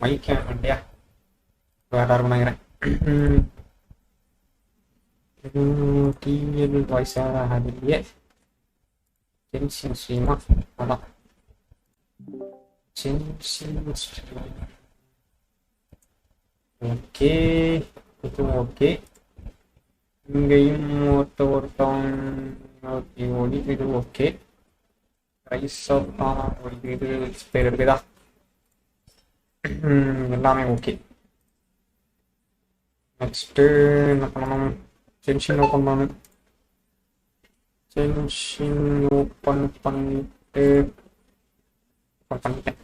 Mic இல்லையா வேற யாரும் நினைக்கிறேன். டிஎல் வாய்ஸாக ஆகலையே. ஜென்ஷன் ஸ்ட்ரீமா அதான் ஜென்ஷன் ஸ்ட்ரீம். ஓகே இதுவும் ஓகே. இங்கேயும் ஒருத்தன் ஓடி இது ஓகே. ரைஸ் இது பேர் இருக்குதா எல்லாமே ஓகே. நெக்ஸ்ட்டு என்ன பண்ணணும்? ஜென்ஷின் ஓப்பன் பண்ணணும். ஜென்ஷின் ஓப்பன் பண்ணிட்டு பண்ணிட்டேன்.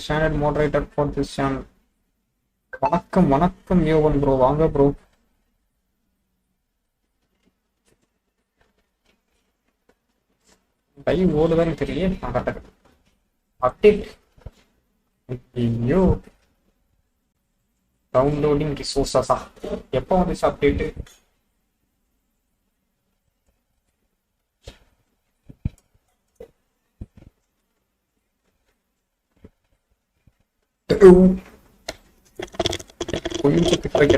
Standard moderator for this channel. வணக்கம் வணக்கம் யோகன் ப்ரோ, வாங்க ப்ரோ. லைவ் ஓடுதான்னு தெரியல. நான் கரெக்டாக அப்டேட். ஐயோ டவுன்லோடிங் ரிசோர்ஸஸா எப்போ வந்துச்சு அப்டேட்டு? கொஞ்சம் கிட்ட வைக்க,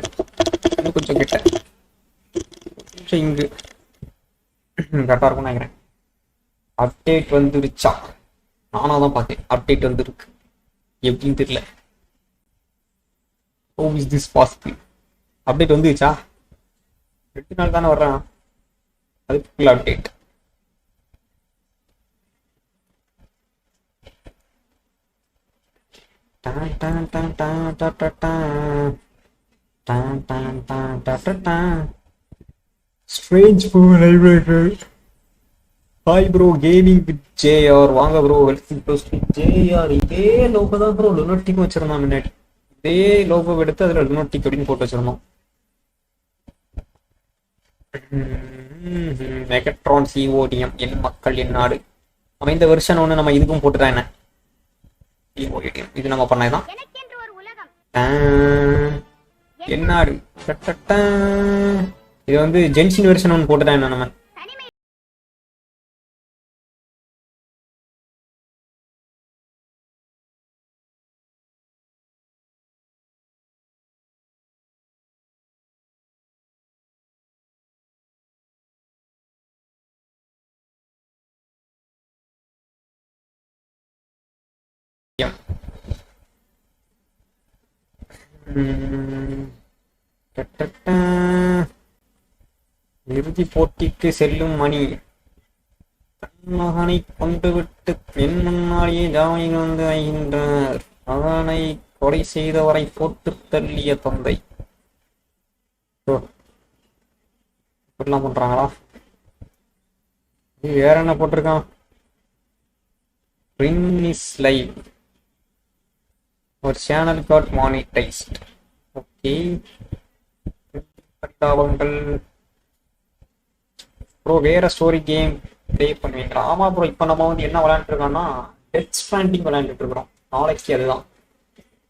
இன்னும் கொஞ்சம் கிட்ட கொஞ்சம் இங்கு கரெக்டாக இருக்கும்னு நினைக்கிறேன். அப்டேட் வந்துருச்சா? நானாக தான் பார்த்தேன் அப்டேட் வந்துருக்கு. எப்படின்னு தெரியல. How is this possible? Update வந்துருச்சா? 2 நாள் தானே வர்றேன். அது full update. Strange bro, hi bro, gaming with JR, வாங்க bro, welcome to JR. இதே லோகோ தான் bro லுனாட்டிக் வச்சிருந்தான் முன்னாடி. இதே லோகோ எடுத்து அதுல லுனாட்டிக் அப்படின்னு போட்டு வச்சிருந்தோம். மெகட்ரான் சிஓடிஎம் என் மக்கள் என் நாடு. நம்ம இந்த வருஷன் ஒன்று நம்ம இதுக்கும் போட்டுதான் என்ன இது நம்ம பண்ணதான் என் நாடு. இது வந்து ஜென்ஷின் வெர்ஷன் ஒன்று போட்டுதான் என்ன நம்ம இறுதி போட்டிக்கு செல்லும் மணி மகனை கொண்டு விட்டு என் முன்னாடியே ஜாமீன் வந்து ஆகின்றார். மகனை கொலை செய்தவரை போட்டு தள்ளிய தந்தை. இப்படிலாம் பண்றாங்களா? வேற என்ன போட்டிருக்கான்? Ring is live. Our channel got monetized. Okay. Parithabangal bro. வேற ஸ்டோரி கேம் ப்ளே பண்ணுவீங்களா? ஆமா ப்ரோ. இப்போ நம்ம வந்து என்ன விளையாண்டுட்டு இருக்கோம்னா டெத் ஸ்ட்ராண்டிங் விளையாண்டுட்டு இருக்கிறோம். நாளைக்கு அதுதான்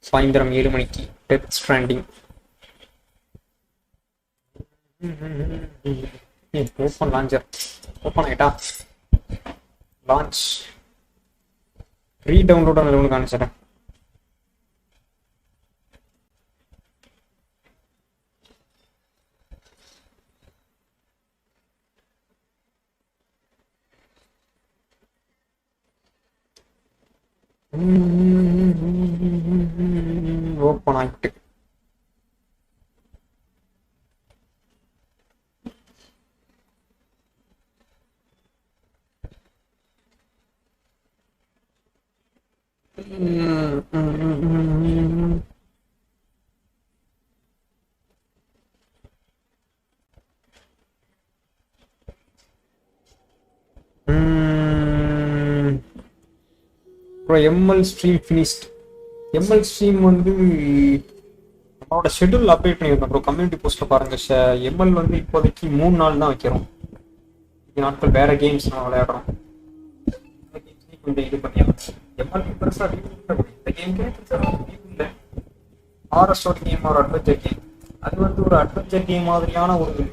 சாயந்தரம் 7 மணிக்கு டெத் ஸ்ட்ராண்டிங். ஓப்பன் லான்ச்சர் ஓப்பன் ஆகிட்டா லான்ச் ரீ டவுன்லோட் அந்த ஒன்று காமிச்சிட்டேன். ஓப்பன் ஆகிட்டு ML stream finished. ML stream வந்து நம்மளோட ஷெட்யூல் அப்டேட் பண்ணியிருந்தோம் ப்ரோ. கம்யூனிட்டி போஸ்ட்ல பாருங்க. எம்எல் வந்து இப்போதைக்கு 3 நாள் தான் வைக்கிறோம். இந்த நாட்கள் வேற கேம்ஸ் நம்ம விளையாடுறோம். கொஞ்சம் இது பண்ணியாச்சு. எம்எல் பெருசா இந்த கேம் இல்லை. ஹாரர் ஸ்டோரி கேம் ஒரு அட்வென்ச்சர் கேம். அது வந்து ஒரு அட்வென்ச்சர் கேம் மாதிரியான ஒரு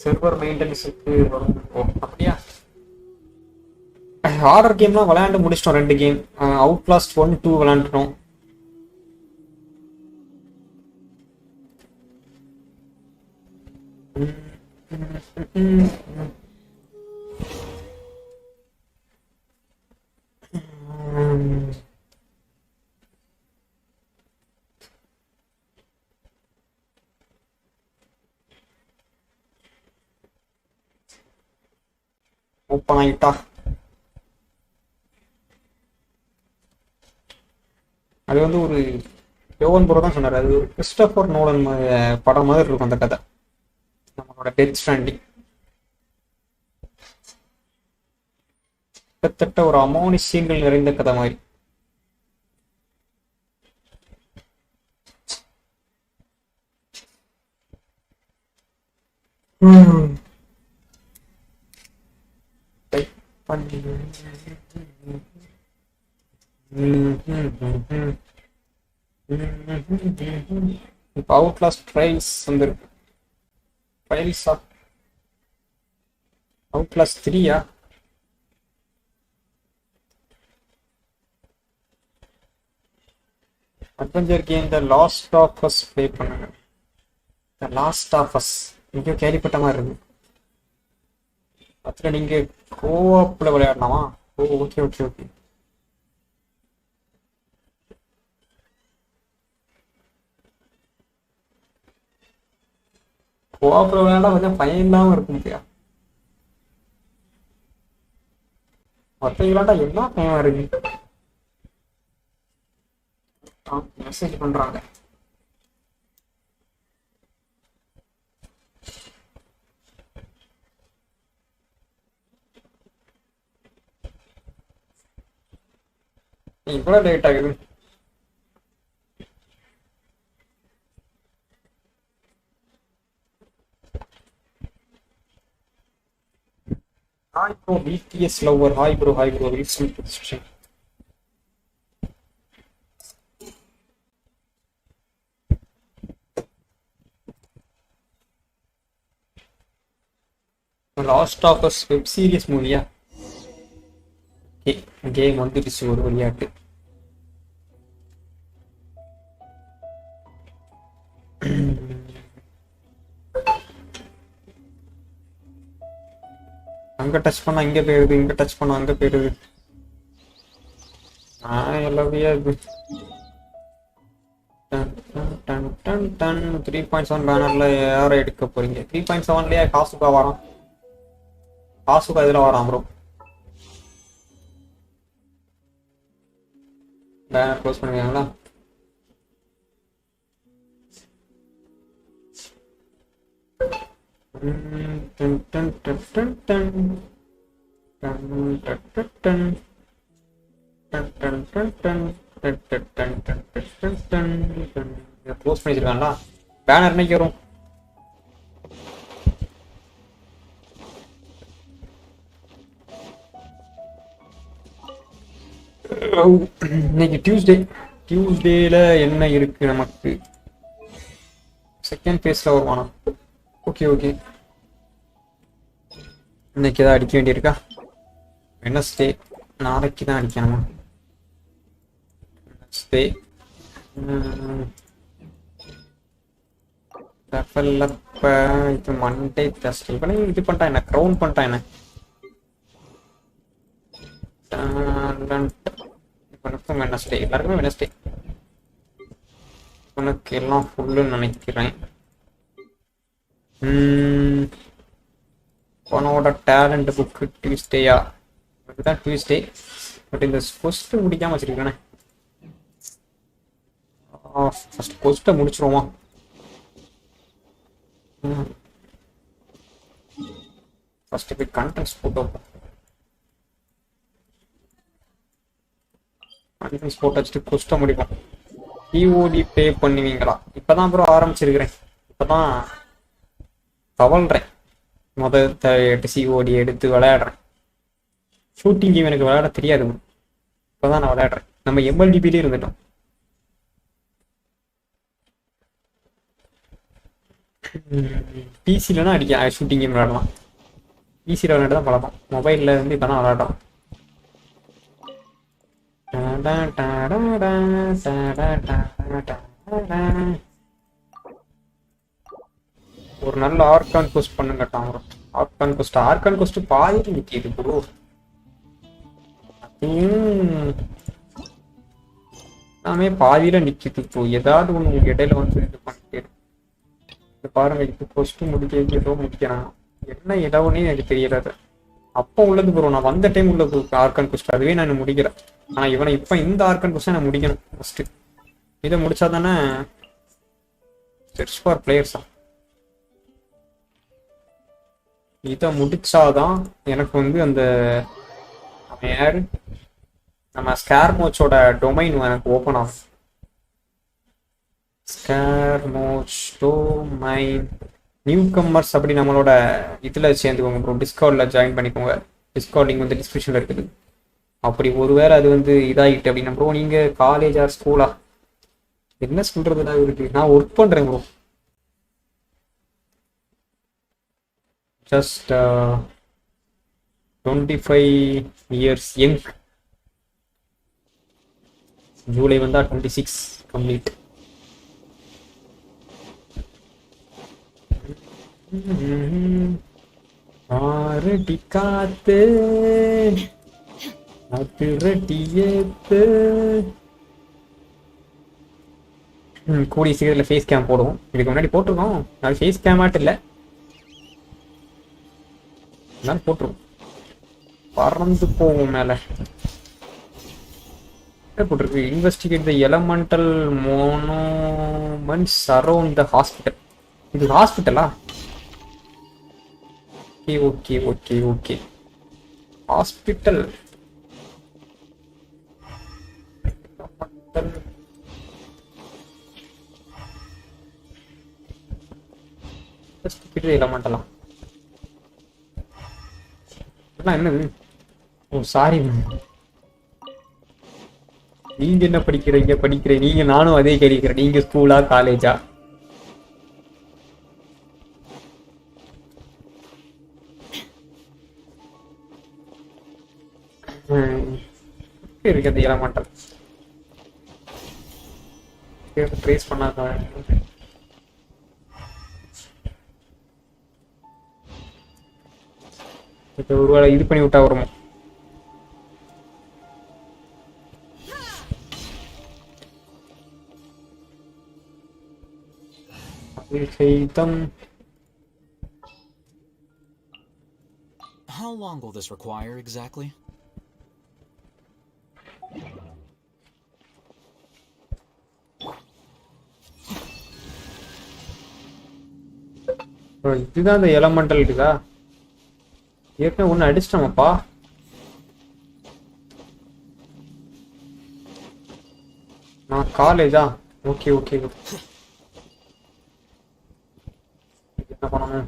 சர்வர் மெயின்டெனன்ஸுக்கு வரும். ஓ அப்படியா? ஹாரர் கேம்லாம் விளையாண்டு முடிச்சிட்டோம் 2 கேம். அவுட்லாஸ்ட் 1 2 விளையாண்டுட்டோம். ஓப்பன் ஆகிட்டா. அது வந்து ஒரு யோகன் ப்ரோ தான் சொன்னார். அது ஒரு கிறிஸ்டோபர் நோலன் படம் மாதிரி இருக்கும் அந்த கதை. நம்மளோட டெத் ஸ்ட்ராண்டிங் கிட்டத்தட்ட ஒரு அமானுஷ்யங்கள் நிறைந்த கதை மாதிரி. இப்போ அவுட்லாஸ்ட் ட்ரைல்ஸ் வந்துருக்கு. ட்ரைல்ஸ் ஆஃப் அவுட்லாஸ்ட் 3யா? Adventure game the last of us play பண்ணுங்க. த லாஸ்ட் ஆஃப் அஸ் எங்கேயோ கேள்விப்பட்ட மாதிரி இருக்கு. அதில் நீங்கள் கோஆப்பில் விளையாடலாமா? ஓ ஓகே ஓகே ஓகே. கோஆப்பில் விளையாண்டா கொஞ்சம் பயம் இல்லாமல் இருக்கும் இல்லையா? மற்ற விளையாண்டா என்ன பயம் இருக்கு? மெசேஜ் பண்றாங்க. இவ்வளவு லேட் ஆகுது. Hi bro BTS lover. Hi bro hi bro. Last of us web series மூவியா? கேம் வந்துடுச்சு ஒரு விளையாட்டு. அங்க டச் பண்ணா இங்க போயிருது, இங்க டச் பண்ணா அங்க போயிருது. எல்லாமே 3.7 பேனர்ல யார எடுக்க போறீங்க? 3.7லயே காசுக்கா வரான். காசுக்கா இதுல வரான் ப்ரோ. பேனர் க்ளோஸ் பண்ணுவீங்களா? க்ளோஸ் பண்ணிச்சிருக்காங்களா? பேனர் இன்னைக்கு வரும். இன்னைக்கு டியூஸ்டேல என்ன இருக்கு நமக்கு? செகண்ட் பேஸ்ல வருவானா? Okay okay. இன்னைக்கு ஏதாவது அடிக்க வேண்டியிருக்கா? வெனஸ்டே நாளைக்கு தான் அடிக்கணுமா? வெனஸ்டே இது மண்டே டெஸ்ட் பண்ணி இது பண்ணிட்டா என்ன? க்ரௌன் பண்ணிட்டா என்ன? வெனஸ்டே எல்லாருக்குமே வெனஸ்டே. உனக்கு எல்லாம் ஃபுல்லுன்னு நினைக்கிறேன். உன்னோட டேலண்ட் புக்கு டியூஸ்டேயா? இதுதான் டியூஸ்டே. பட் இந்த ஃபர்ஸ்ட் முடிக்காம வச்சிருக்கேனே. ஃபர்ஸ்ட் ஃபர்ஸ்ட்டை முடிச்சிருவோமா? ஃபர்ஸ்ட் போய் கண்டென்ட்ஸ் போட்டு வைப்போம். கண்டென்ட்ஸ் போட்டு வச்சுட்டு ஃபர்ஸ்ட்டை முடிப்போம். POV பே பண்ணுவீங்களா? இப்பதான் ப்ரோ ஆரம்பிச்சிருக்கிறேன். இப்பதான் தவழ்றேன். முதல் COD எடுத்து விளையாடுறேன். ஷூட்டிங் கேம் எனக்கு விளையாட தெரியாது. இப்பதான் நான் விளையாடுறேன். நம்ம MLDBலே இருந்துட்டோம். பிசிலனா அடிக்க ஷூட்டிங் கேம் விளையாடலாம். பிசியில் விளையாட்டு தான் பழக்கம். மொபைலில் வந்து இப்போ தான் விளையாடுறோம். ஒரு நல்ல ஆர்கான் கோஸ்ட் பண்ணுங்கட்டான். ஆர்கான் கோஸ்ட் பாதி நிற்கிது ப்ரோ. எல்லாமே பாதியில நிற்கிது ப்ரோ. ஏதாவது ஒன்று இடையில வந்து இது பண்ணிட்டு பாருங்க. இப்போ கோஸ்ட் முடிக்க ஏதோ முடிக்கிறான். என்ன இடவுன்னே எனக்கு தெரியறது. அப்போ உள்ளது ப்ரோ. நான் வந்த டைம் உள்ள ஆர்கான் கோஸ்ட் அதுவே நான் முடிக்கிறேன். ஆனால் இவனை இப்போ இந்த ஆர்கான் கோஸ்ட் நான் முடிக்கணும். ஃபர்ஸ்ட் இதை முடிச்சா தானே செர்ச் ஃபார் பிளேயர்ஸா. இதை முடிச்சாதான் எனக்கு வந்து அந்த யாரு நம்ம ஸ்கேர்மோச்சோட டொமைன் எனக்கு ஓப்பன் ஆகும். ஸ்கேர்மோச் டொமைன் நியூ கம்மர்ஸ் அப்படி நம்மளோட இதில் சேர்ந்துக்கோங்க ப்ரோ. டிஸ்கவுண்டில் ஜாயின் பண்ணிக்கோங்க. டிஸ்கவுண்ட் லிங்க் வந்து டிஸ்கிரிப்ஷனில் இருக்குது. அப்படி ஒருவேளை அது வந்து இதாகிட்டு அப்படின்னா ப்ரோ, நீங்கள் காலேஜ் ஆர் ஸ்கூலா என்ன சொல்கிறதுனா இருக்கு. நான் ஒர்க் பண்ணுறேன் bro. Just 25 years young. July வந்தால் 26 கம்ப்ளீட். ஆரடி காத்து அதிரடியேத்து. கூடிய சீக்கிரத்தில் ஃபேஸ் கேம் போடுவோம். இதுக்கு முன்னாடி போட்டிருக்கோம். அது ஃபேஸ் கேமாட்டு இல்லை, போட்டுருவோம். பறந்து போவோம் மேலே போட்டிருக்கு. Investigate the elemental monuments around the hospital. இது ஹாஸ்பிட்டலா? Okay okay okay okay. Hospital எலமெண்டலா என்னது? Oh sorry. நீங்க என்ன படிக்கிறீங்க? நீங்க நானும் அதே கேட்கிறேன். நீங்க ஸ்கூலா காலேஜா? இருக்கு அந்த எலமெண்டல் ட்ரேஸ் பண்ணாத. ஒருவேளை இது பண்ணி விட்டா வருமோ? How long will this require exactly? இதுதான் அந்த எலமெண்டல் இருக்குதா? ஏற்கனவே ஒன்று அடிச்சிட்டோமப்பா. நான் காலேஜா? Okay okay. என்ன பண்ணணும்?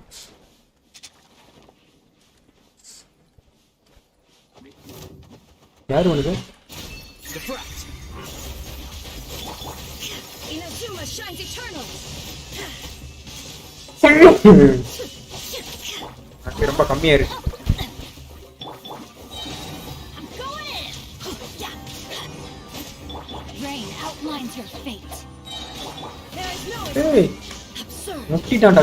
யாரு உனக்கு? ரொம்ப கம்மியா இருக்கு. முட்டிட்டான்டா.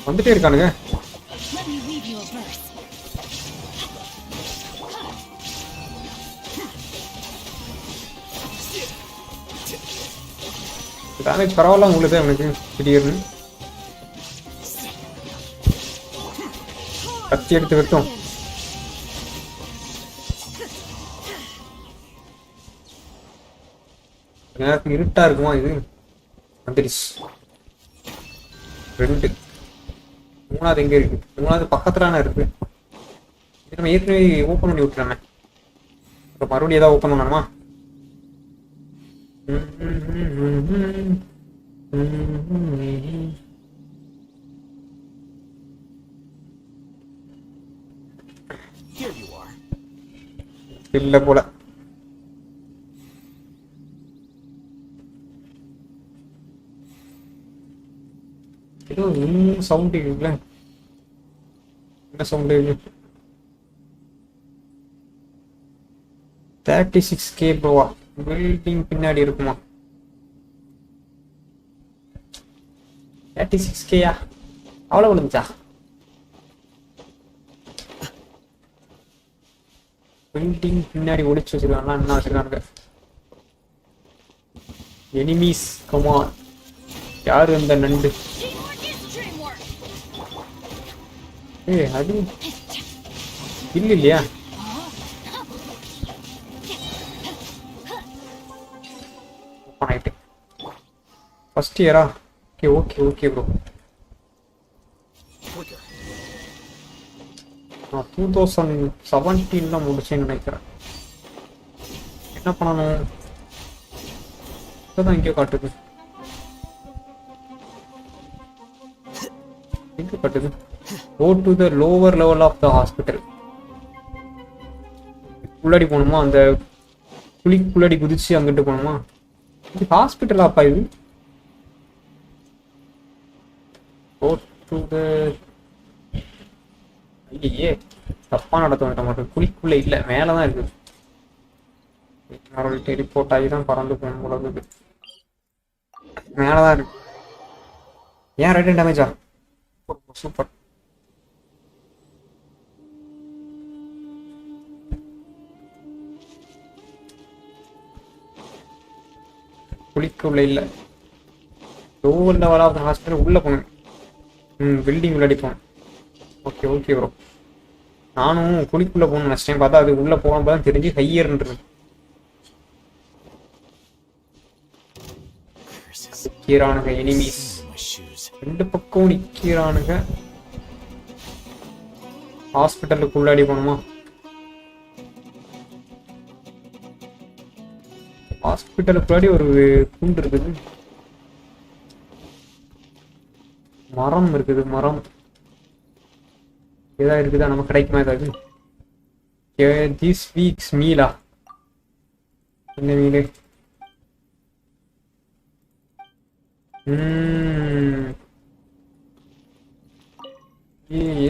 வந்துட்டே இருக்கானுங்க. டேமேஜ் பரவாயில்ல உங்களுக்கு அவனுக்கு திடீர்னு கத்தி எடுத்து விட்டோம். எனக்கு இருட்டா இருக்குமா இது? வந்துடுச்சு. 2 3வது எங்க இருக்கு? 3வது பக்கத்துலான இருக்கு. இது நம்ம ஏற்கனவே ஓப்பன் பண்ணி விட்டுறோமே. இப்போ மறுபடியும் ஏதாவது ஓப்பன் பண்ணணுமா? இல்ல போல. ஏதோ சவுண்ட் இருக்குல்ல, என்ன சவுண்ட் இருக்கு? 36K ப்ரோவா? பில்டிங் பின்னாடி இருக்குமா? 36Kயா? அவ்வளோ விழுந்துச்சா? பில்டிங் பின்னாடி ஒளிச்சு வச்சிருக்காங்களா? என்ன வச்சிருக்காங்க? Enemies come on. யாரு இந்த நண்டு? ஏய் அது இல்ல இல்லையா? ஓப்பன் ஆயிட்டு ஃபர்ஸ்ட் இயரா? Okay okay okay bro. நான் 2017 முடிச்சேன்னு நினைக்கிறேன். என்ன பண்ணணும்? இப்பதான் இங்கே காட்டுது. எங்க காட்டுது? Go to the lower level of the hospital. உள்ளாடி போகணுமா? அந்த குழிக்குள்ளாடி குதிச்சு அங்கிட்டு போகணுமா? இது ஹாஸ்பிட்டலா அப்பா இது? Go to the... ஐயே தப்பா நடத்த விட மாட்டேன். குழிக்குள்ள இல்ல, மேலதான் இருக்குது. டெலிபோர்ட் ஆகி தான் பறந்து போகணும் போல இருக்குது. மேலதான் இருக்கு. ஏன் ரைட் டேமேஜா? சூப்பர். குளிக்குள்ள இல்ல, லோவர் லெவல் ஆஃப் ஹாஸ்பிட்டல் உள்ள போகணும். பில்டிங் உள்ளாடி போகணும். Okay okay bro. நானும் குளிக்குள்ள போகணும் நெக்ஸ்ட் டைம். பார்த்தா அது உள்ள போகும்போது தான் தெரிஞ்சு ஹையர்ன்றது. நிக்கிறானுங்க எனிமீஸ், ரெண்டு பக்கம் நிக்கிறானுங்க. ஹாஸ்பிட்டலுக்கு உள்ளாடி போகணுமா? ஹாஸ்பிட்டலுக்குள்ளாடி ஒரு கூண்டு இருக்குது, மரம் இருக்குது. மரம் ஏதாவது இருக்குதா? நம்ம கிடைக்குமா ஏதாவது? திஸ் வீக்ஸ் மீலா? என்ன மீலு?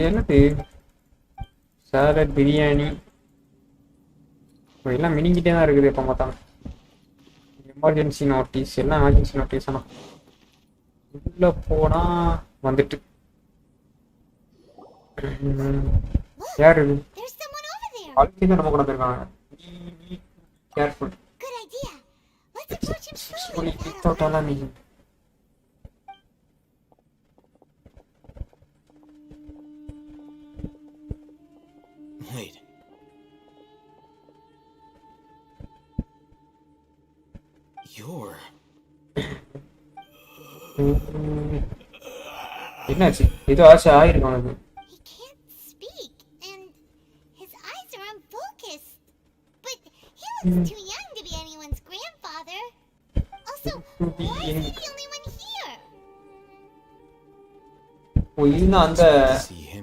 என்னது? சாலட், பிரியாணி எல்லாம் மினிங்கிட்டே தான் இருக்குது எப்போ பார்த்தாலும். எமர்ஜென்சி நோட்டீஸ், எல்லாம் எமர்ஜென்சி நோட்டீஸ். ஆனால் உள்ள போனா வந்துட்டு யாரு வாழ்க்கை தான் நம்ம கூட இருக்காங்க. கேர்ஃபுல். Wait. You're... என்னாச்சு? ஏதோ ஆச்சு ஆயிருக்கும் அவனுக்கு. He can't speak and his eyes are unfocused. But he looks too young to be anyone's grandfather. Also, why is he the only one here? ஓ இன்னும் அந்த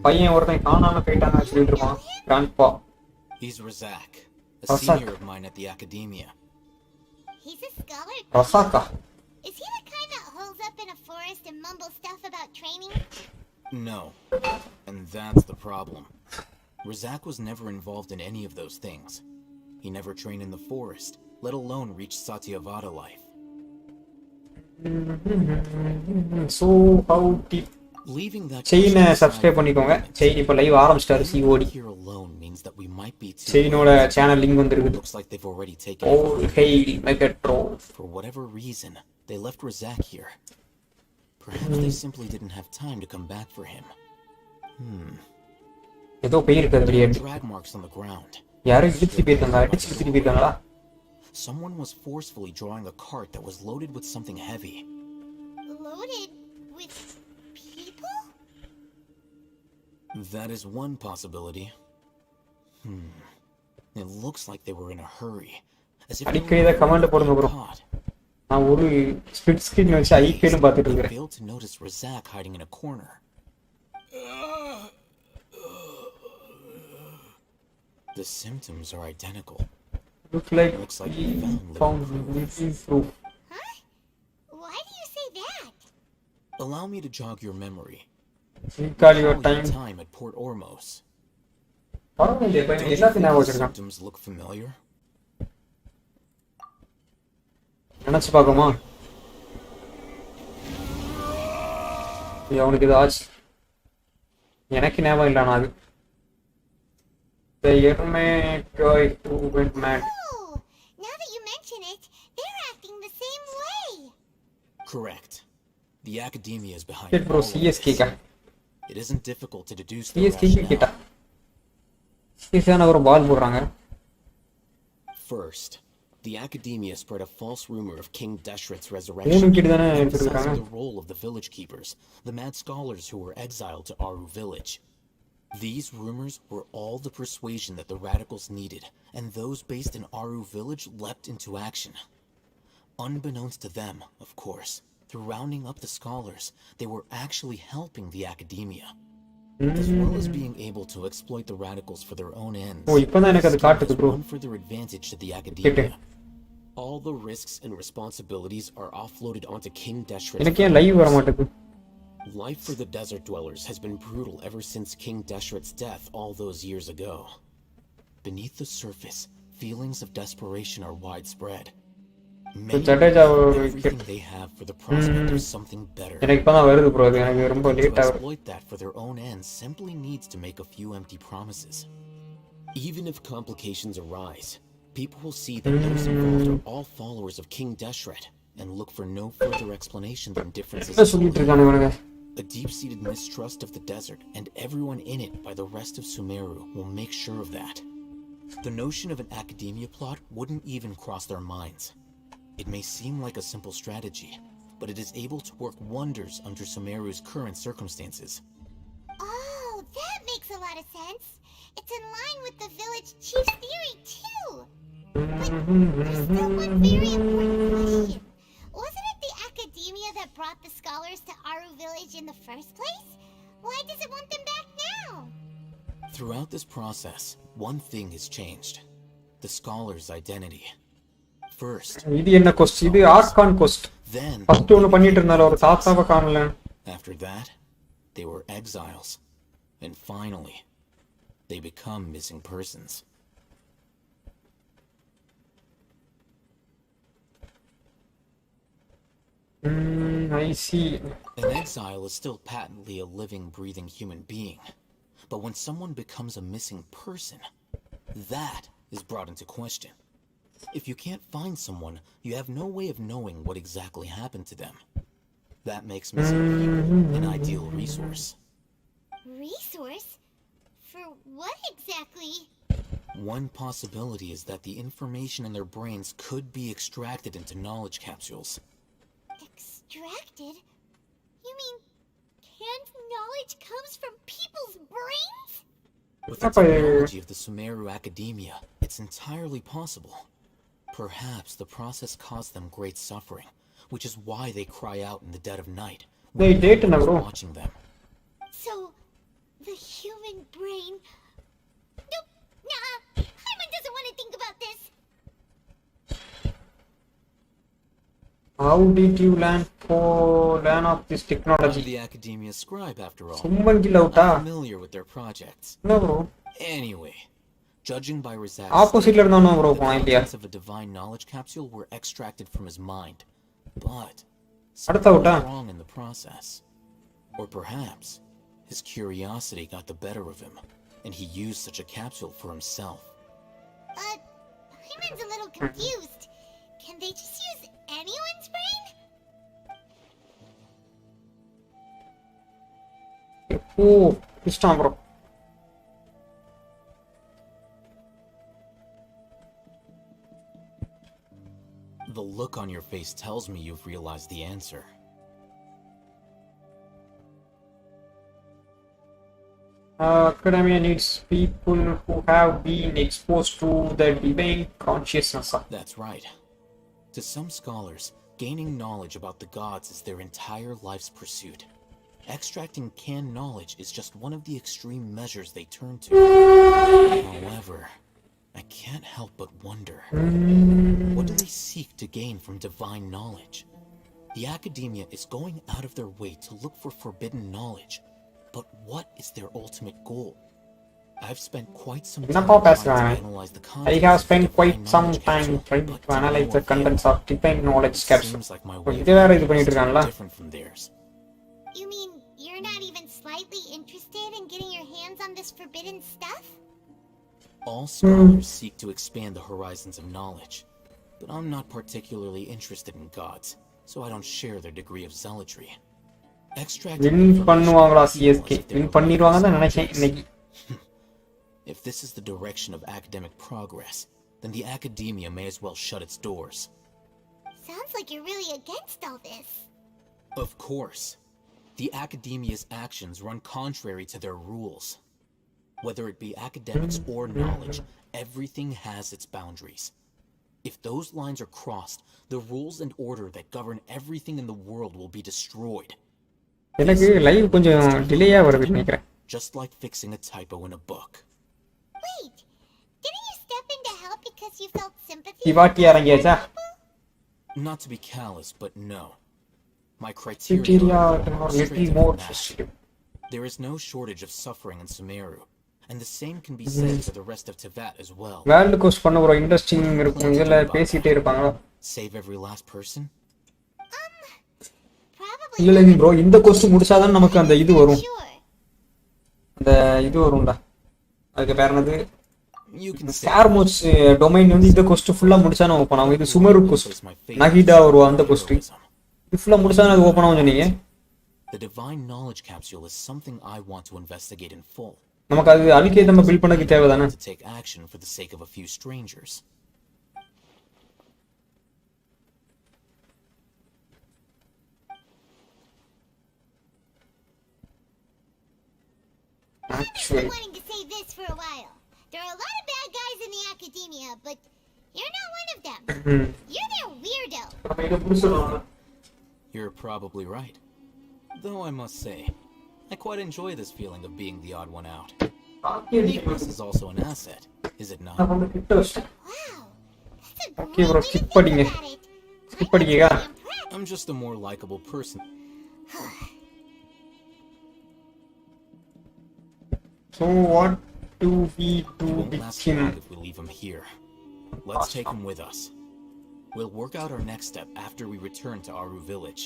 பையன் ஒருத்தன் காணாம போயிட்டாங்க சொல்லிட்டு இருப்பான். Grandpa. He's Razak, a senior of mine at the academia. He's a scholar. ரசாக்கா? Is he the kind that holds up in a forest and mumbles stuff about training? No, and that's the problem. Razak was never involved in any of those things. He never trained in the forest, let alone reach Satyavada life. So how did... Leaving that செயினை subscribe பண்ணிக்கோங்க. Chain இப்போ live ஆரம்பிச்சிட்டாரு. COD here alone means that we might be too செயினோட channel link வந்திருக்குது. looks like they've already taken All hail Megatron. For whatever reason, they left Razak here. Perhaps they simply didn't have time to come back for him. ஏதோ போயிருக்காது வெளியே. Drag marks on the ground. யாரும் இழுத்து போயிருக்காங்க, அடிச்சு இழுத்து போயிருக்காங்களா? Someone was forcefully drawing a cart that was loaded with something heavy. Loaded with people? That is one possibility. It looks like they were in a hurry. As if அடிக்கடி இதை comment போடுங்க bro. நான் ஒரு split screen வச்சு ஐகேன்னு பார்த்துட்டு இருக்கேன். Failed to notice Razak hiding in a corner. The symptoms are identical. Looks like we found living proof. Huh? Why do you say that? Allow me to jog your memory. Recall your Recall your time. time at Port Ormos. பரவாயில்லையே Don't பையன் you எல்லாத்தையும் think ஞாபகம் his வச்சிருக்கான். symptoms look familiar? நினைச்சு பார்க்கோமா? அவனுக்கு இது ஆச்சு. எனக்கு ஞாபகம் இல்லை நான் அது. The Ermatoid who went mad. Oh, now that you mention it, they're acting the same way. Correct. The academia is behind Shit bro, all of CSK this. ka. It isn't difficult to deduce the CSK கிட்ட. rationale. CSK ஆன ஒரு பால் போடுறாங்க. First, the academia spread a false rumor of King Deshret's மூணு resurrection, கிட்ட தானே emphasizing எடுத்துருக்காங்க. the role of the village keepers, the mad scholars who were exiled to Aru village. These rumors were all the persuasion that the radicals needed, and those based in Aru village leapt into action. Unbeknownst to them, of course, through rounding up the scholars, they were actually helping the academia. As well as being able to exploit the radicals for their own ends, ஓ இப்பதான் எனக்கு அது காட்டுது bro. one further advantage to the academia. All the risks and responsibilities are offloaded onto King Deshret's எனக்கு ஏன் live வர மாட்டேங்குது? Life for the desert dwellers has been brutal ever since King Deshret's death all those years ago. Beneath the surface, feelings of desperation are widespread. Many Jadeja give everything they have for the prospect of something better. எனக்கு இப்பதான் வருது bro. அது எனக்கு ரொம்ப To late ஆகுது. exploit that for their own ends simply needs to make a few empty promises. Even if complications arise, people will see that those involved are all followers of King Deshret and look for no further explanation than differences என்ன in சொல்லிட்டு belief. இருக்கானு இவனுங்க? A deep-seated mistrust of the desert and everyone in it by the rest of Sumeru will make sure of that. The notion of an academia plot wouldn't even cross their minds. It may seem like a simple strategy, but it is able to work wonders under Sumeru's current circumstances. Oh, that makes a lot of sense. It's in line with the village chief's theory, too. But there's still one very important question. Wasn't it the academia that brought the scholars to Aru village in the first place? Why does it want them back now? Throughout this process, one thing has changed. The scholar's identity. First, இது என்ன கொஸ்ட்? இது argon கொஸ்ட். then first ஒன்னு பண்ணிட்டு இருந்தால ஒரு தாத்தாவை காணல. after that, they were exiles. And finally, they become missing persons. I see. An exile is still patently a living, breathing human being. But when someone becomes a missing person, that is brought into question. If you can't find someone, you have no way of knowing what exactly happened to them. That makes missing people an ideal resource. Resource? For what exactly? One possibility is that the information in their brains could be extracted into knowledge capsules. Extracted? You mean canned knowledge comes from people's brains? With the technology of the Sumeru Academia, it's entirely possible. Perhaps the process caused them great suffering, which is why they cry out in the dead of night They when date no na, one bro. is watching them. So, the human brain... Nope, nah, Hyman doesn't want to think about this. How did you learn of this I'm technology? the Academia's scribe, after all. Summon kill அவுட்டா? I'm familiar with their projects. என்ன bro? Anyway, judging by Rizak's ஆப்போசிட்ல இருந்தானோ bro the போனா இல்லையா? contents of a divine knowledge capsule were extracted from his mind, but அடுத்த something அவுட்டா? went wrong in the process. Or perhaps his curiosity got the better of him, and he used such a capsule for himself. Hyman's a little confused. Can they just use anyone's brain? ஓ இஷ்டம் bro. The look on your face tells me you've realized the answer. Academia needs people who have been exposed to the divine consciousness. That's right. To some scholars, gaining knowledge about the gods is their entire life's pursuit. Extracting canned knowledge is just one of the extreme measures they turn to. However, I can't help but wonder, what do they seek to gain from divine knowledge? The academia is going out of their way to look for forbidden knowledge. But what is their ultimate goal? I've spent quite some time trying to analyze the I have contents spent of the quite divine some knowledge time capsule, trying but to analyze no the avail. contents of divine knowledge It capsule. seems like my way of இது வேற இது thinking பண்ணிட்டு is இருக்காங்களா? totally different from theirs. You mean you're not even slightly interested in getting your hands on this forbidden stuff? All scholars seek to expand the horizons of knowledge, but I'm not particularly interested in gods, so I don't share their degree of zealotry. Extracting win information பண்ணுவாங்களா from people CSK? as if they win were பண்ணிடுவாங்க தான் writers நினைச்சேன் of இன்னைக்கு. If this is the direction of academic progress, then the academia may as well shut its doors. Sounds like you're really against all this. Of course. The academia's actions run contrary to their rules. Whether it be academics or knowledge, everything has its boundaries. If those lines are crossed, the rules and order that govern everything in the world will be destroyed. எனக்கு live கொஞ்சம் டிலேயா வருது நினைக்கிறேன். Just like fixing a typo in a book. Wait, didn't you step in to help because you felt sympathy? இவாட்டி இறங்கியாச்சா? Not to be callous, but no. My Criteria criteria are are little straight more from that. sensitive. There is no shortage of suffering in Sumeru, and the same can be said for the rest of Teyvat as well. World course பண்ண ஒரு interesting இருக்கும். இதுல பேசிட்டே இருப்பாங்களா? Save every last person? Probably. இல்ல இல்ல bro, இந்த course முடிச்சாதான் நமக்கு அந்த இது வரும். Sure. அந்த இது வரும்டா. அதுக்கு பேர் என்னது? You can say star modes domain வந்து இந்த கோர்ஸ் ஃபுல்லா முடிச்சா நம்ம ஓபன் ஆகும். இது சுமரு கோர்ஸ். நகிடா வருவா அந்த கோர்ஸ். இது ஃபுல்லா முடிச்சா அது ஓபன் ஆகும் சொன்னீங்க. The divine knowledge capsule is something I want to investigate in full. நமக்கு அது அல்கே நம்ம build பண்ணக்கு தேவைதானே? To take action for the sake of a few strangers. I've been wanting to say this for a while. There are a lot of bad guys in the academia, but you're not one of them. You're their weirdo. நம்ம இத புடிச்சறோம். You're probably right. Though I must say, I quite enjoy this feeling of being the odd one out. Uniqueness is also an asset, is it not? Wow, that's a great Okay, bro, way to skip think படிங்க. about it. Skip படிங்க. I'm just a more likable person. So what do we do It won't with last him? long if we leave him here. Let's take him with us. We'll work out our next step after we return to Aru village.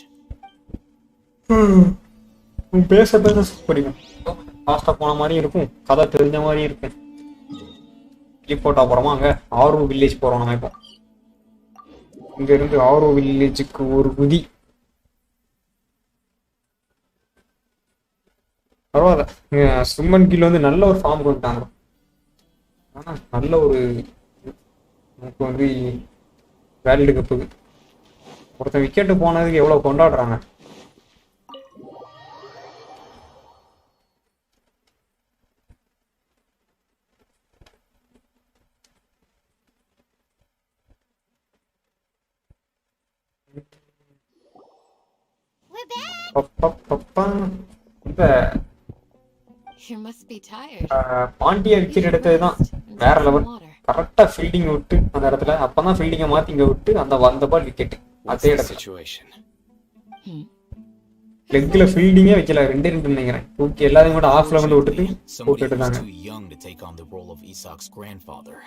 பேச பேச படிக்கும். ஃபாஸ்டா போன மாதிரி இருக்கும். கதை தெரிஞ்ச மாதிரி இருக்கும். கிளிப் போட்டா போறோமா அங்க ஆரு வில்லேஜ் போறோம் நம்ம இப்போ. இங்க இருந்து ஆரு வில்லேஜுக்கு ஒரு குதி. பரவாயில்ல. சும்மன் கீழ வந்து நல்ல ஒரு ஃபார்ம் கொடுத்தாங்க. ஆனா நல்ல ஒரு நமக்கு வந்து வேர்ல்டு கப்புக்கு ஒருத்தன் விக்கெட்டு போனதுக்கு எவ்வளவு கொண்டாடுறாங்க. We're back. இந்த You must be tired. Pandya wicket எடுத்ததுதான் வேற லெவல். கரெக்டா ஃபீல்டிங் விட்டு அந்த இடத்துல அப்பதான் ஃபீல்டிங்கை மாத்தி இங்க விட்டு அந்த வந்த பால் விக்கெட் அதே இடத்துல லெக்ல ஃபீல்டிங்கே வைக்கல. ரெண்டே ரெண்டு நினைக்கிறேன். தூக்கி எல்லாரையும் கூட ஆஃப் லெவல்ல விட்டுட்டு Somebody போட்டுட்டு who's இருந்தாங்க. too young to take on the role of Isak's grandfather.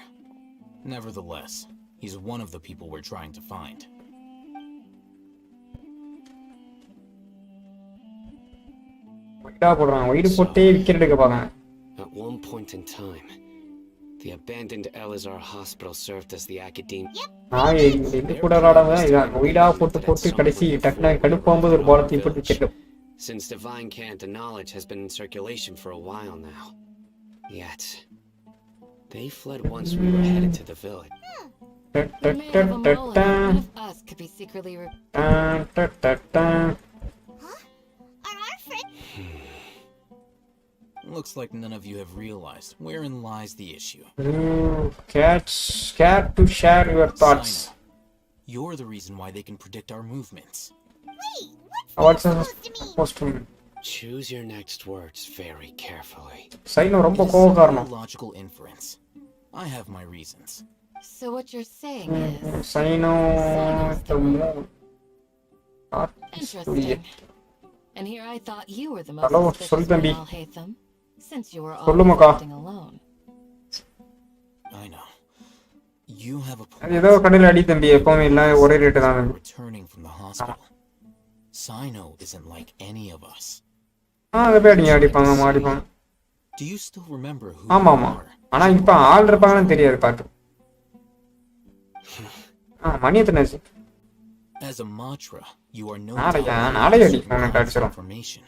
Nevertheless, he's one of the people we're trying to find. வைடா போடுறாங்க. வைடு போட்டே விக்கெட் எடுக்க பாருங்க. At one point in time, the abandoned Elazar hospital served as the academia. நான் இது கூட விளாடாம இதான் வைடா போட்டு போட்டு கடைசி டக்குனு கடுப்பாகும்போது ஒரு பால் தீ போட்டு wicket. Since divine cant and knowledge has been in circulation for a while now. Yet, they fled once we were headed to the village. You may have a mole that one of us could be secretly Huh? Are our friends? Looks like none of you have realized wherein lies the issue. Scared to share your thoughts. Sino, you're the reason why they can predict our movements. Wait, What's what's that supposed to mean? supposed to mean? Choose your next words very carefully. Cyano It ரொம்ப is கோவக்காரணும். simply a logical inference. I have my reasons. So what you're saying is cyano the moon. Interesting. And here I thought you were the most Hello, suspicious சொல்லு one தம்பி. I'll hate them, since you were சொல்லு always Mecca. acting alone. I know. You have a அது ஏதோ point. கடையில் அடி தம்பி எப்பவுமே இல்லை ஒரே ரேட்டு தான் தம்பி. Returning from the hospital. Sino isn't like any of us. அதை போய் அடிங்க அடிப்பாங்க அடிப்பாங்க. Do you still remember who ஆமா you ஆமா. are? ஆனா இப்ப ஆள் இருப்பாங்கன்னு தெரியாது பார்த்து. மணி எத்தனாச்சு? As a mantra, you are no நாளைக்கு doubt நாளைக்கு aware of அடிக்கும் உனக்கு அடிச்சிடும். information.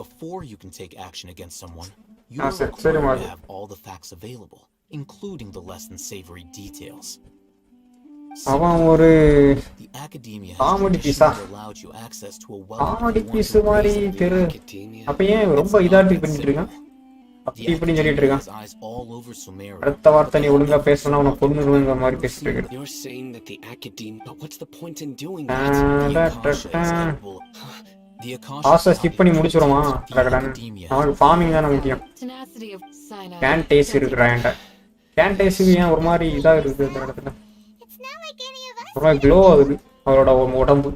Before you can take action against someone, you Ah, are சரி required மாதிரி. to have all the facts available, including the less than savory details. அவன் ஒரு The academia Comedy has piece, traditionally allowed you access to a wealth comedy of piece மாதிரி தெரு. Academia. அப்ப ஏன் ரொம்ப இதாட்டி பண்ணிட்டு இருக்கான்? அப்படி இப்படி சொல்லிட்டு இருக்கான். eyes all over Sumeria. அடுத்த வார்த்தை நீ ஒழுங்கா பேசணும் உனக்கு பொண்ணுங்கிற மாதிரி பேசிட்டு இருக்க. You're saying that the academia, but what's the point in doing The that? Akasha is capable. The Akasha ஆசை ஸ்கிப் பண்ணி copy முடிச்சிருமா? the கடகடன். academia அவனுக்கு ஃபார்மிங் தானே முக்கியம். Tenacity of Sino. Can taste இருக்குடா என்கிட்ட. கேன் டேஸ்ட் ஏன் ஒரு மாதிரி இதா இருக்குது இந்த இடத்துல? It's not like any of us. ஒரு மாதிரி க்ளோ ஆகுது அவரோட உடம்பு.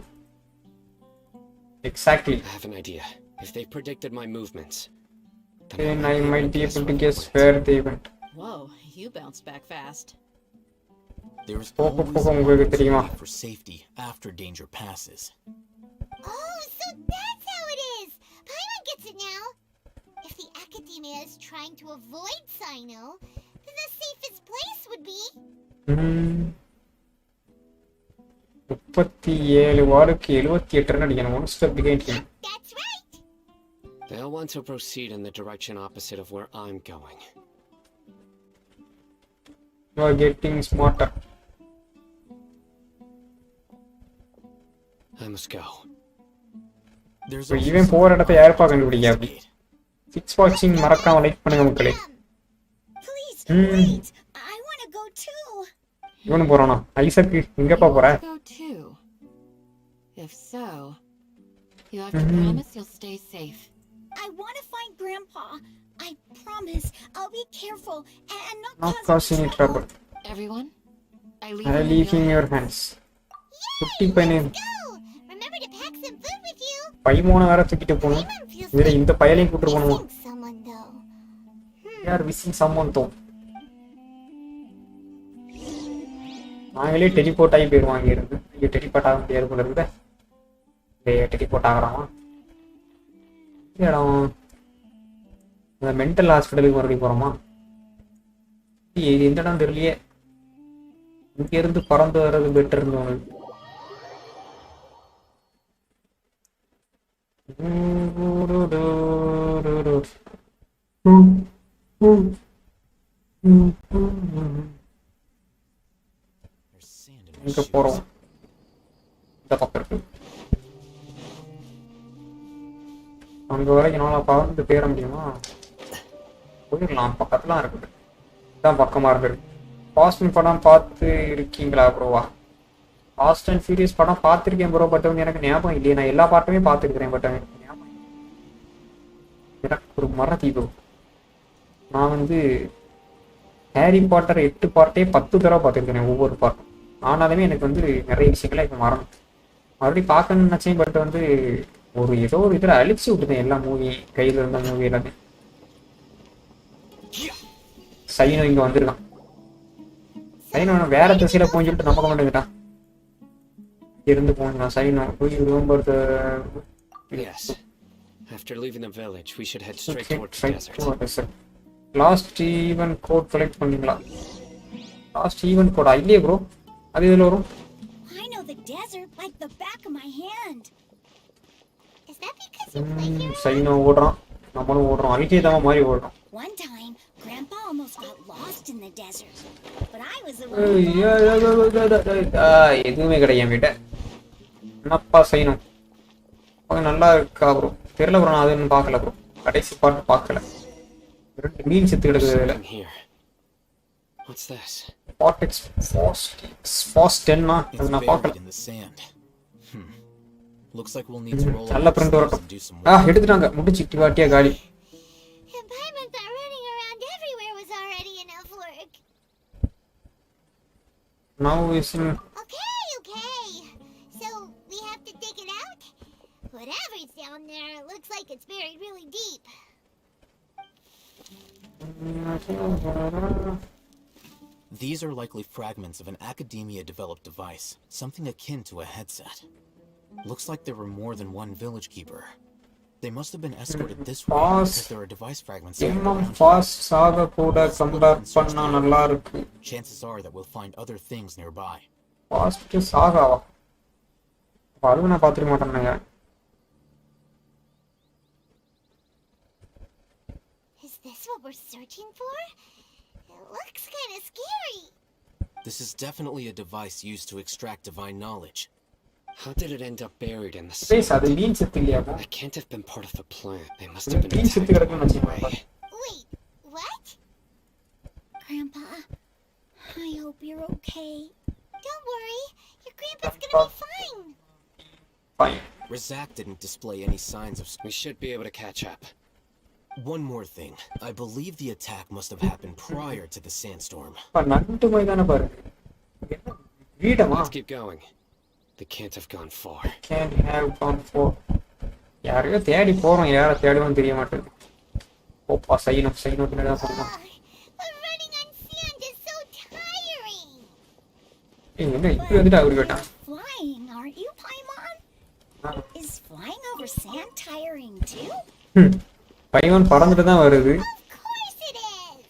Exactly. I have an idea. If they predicted my movements, Then I might be able to guess where they went. Whoa, you bounced back fast. There is போக always போக உங்களுக்கு a தெரியுமா? way for safety after danger passes. Oh, so that's how it is. Paimon gets it now. If the academia is trying to avoid Sino, then the safest place would be... 37 வாருக்கு 78 run அடிக்கணும். One step behind him. That's right. they'll want to proceed in the direction opposite of where I'm going. You are getting smarter. I must go. There's So also even something போற இடத்தை யார் about கண்டுபிடிங்க அப்படி. investigate. Six வாட்சிங் மறக்காம like பண்ணுங்க மக்களே. Please, wait. I want to go too. இவனு போறானா? ஐசக் எங்கப்பா போற? Go too. If so, you have to promise you'll stay safe. I want to find Grandpa. I promise I'll be careful and Not not cause any trouble. Everyone, I leave I them leave in in your your hands. குட்டி பையனே Go! Remember to pack some food with you. பைமோன வேற தூக்கிட்டு போகணும். Paimon feels இதுல like இந்த பயலையும் கூட்டு போகணுமா? missing someone though. யார் விசிங் சம்மன் தோ. நாங்களே டெலிபோர்ட் ஆகி போயிருவோம் இங்க இருந்து. இங்க டெலிபோர்ட் ஆக முடியாது போல இருக்குது. டெலிபோர்ட் ஆகலாமா? இடம் இந்த மென்டல் ஹாஸ்பிட்டலுக்கு மறுபடியும் போறோமா? இது இந்த இடம் தெரியலையே. இங்க இருந்து பறந்து வர்றது பெட்டர் தோணுது. There's sand in my எங்க shoes. போறோம்? இந்த பக்கம் இருக்கு. அங்க வரைக்கும் நாளா பறந்து தேட முடியுமா? போயிடலாம், பக்கத்துல இருக்குது. இதான் பக்கமா இருக்குது. ஃபாஸ்ட் அண்ட் படம் பார்த்து இருக்கீங்களா ப்ரோவா? ஃபாஸ்ட் அண்ட் ஃபியூரியஸ் படம் பார்த்துருக்கேன் ப்ரோ, பட் வந்து எனக்கு ஞாபகம் இல்லையே. நான் எல்லா பாட்டுமே பார்த்துருக்கிறேன், பட் எனக்கு ஞாபகம் இல்லை. எனக்கு ஒரு மறதி ப்ரோ. நான் வந்து ஹாரி பாட்டர் 8 பார்ட்டே 10 தடவை பார்த்துருக்கிறேன் ஒவ்வொரு பார்ட்டும். ஆனாலுமே எனக்கு வந்து நிறைய விஷயங்களை இப்போ மறந்து மறுபடியும் பார்க்கணும்னு நினச்சேன். பட் வந்து ஒரு ஏதோ ஒரு இதில் அழிச்சு விட்டுட்டேன் எல்லா மூவி, கையில் இருந்த மூவி எல்லாமே. சைனோ இங்கே வந்திருக்கான். சைனோ வேற திசையில போன்னு சொல்லிட்டு நம்ப மாட்டேங்கிட்டான். இருந்து போனான் cyano. Yes. After leaving the village, we should head straight towards the desert. Last event code collect பண்ணீங்களா? லாஸ்ட் ஈவென்ட் கோடா? இல்லையே ப்ரோ, அது இதில் வரும். I know the desert like the back of my hand. Is that because you play here? Cyano ஓடுறான், நம்மளும் ஓடுறோம். அழுகிய தவ மாதிரி ஓடுறோம். One time, Grandpa almost got lost in the desert, but I was the one. எதுவுமே கிடையாது என்கிட்ட. என்னப்பா சைனோ நல்லா இருக்கா ப்ரோ? தெரியல ப்ரோ, நான் அது இன்னும் பார்க்கல ப்ரோ. கடைசி பாட்டு பார்க்கல. 2 மீன் செத்து கிடக்குது இதுல. What's this? ஃபாஸ்ட் 10 அது It's நான் buried பார்க்கல. in the sand. Looks like we'll need to roll நல்ல up the பிரிண்ட் stairs வரட்டும். and do some work. எடுத்துட்டாங்க, முடிச்சு வாட்டியா காலி. And Paimon thought running around everywhere was already enough work. Now is Okay. So we have to take an Whatever's down there looks like it's buried really deep. These are likely fragments of an academia-developed device, something akin to a headset. Looks like there were more than one village keeper. They must have been escorted this way because there are device fragments scattered இன்னும் around. Fast சாக கூட compare பண்ணா நல்லா இருக்கு. Chances are that we'll find other things nearby. Fast சாகாவா? அது நான் பார்த்துக்க மாட்டேன். Is this what we're searching for? It looks kind of scary. This is definitely a device used to extract divine knowledge. How did it end up buried in the space sand? அது மீன் செத்து இல்லையாமா? It can't have been part of the plant. They must have been மீன் செத்து attacked கிடக்குன்னு along the வச்சுக்கோங்க. way. Wait, what? Grandpa, I hope you're okay. Don't worry, your grandpa's gonna be fine. Fine. Razak didn't display any signs of... We should be able to catch up. One more thing. I believe the attack must have happened prior to the sandstorm. நண்டு மாதிரி தானே பாருங்க. வீடமா? Let's keep going. They can't have gone far. Can't have gone for. யாரையோ தேடி போறோம், யாரை தேடுவோம் தெரிய மாட்டேங்குது. ஓப்பா சைனோ பின்னாடி தான் போறோம். But running on sand is so tiring. என்ன இப்படி வந்துட்டு அவரு கேட்டான். Flying, aren't you, Paimon? Is flying over sand tiring too? பைமோன் பறந்துட்டு தான் வருது. Of course it is.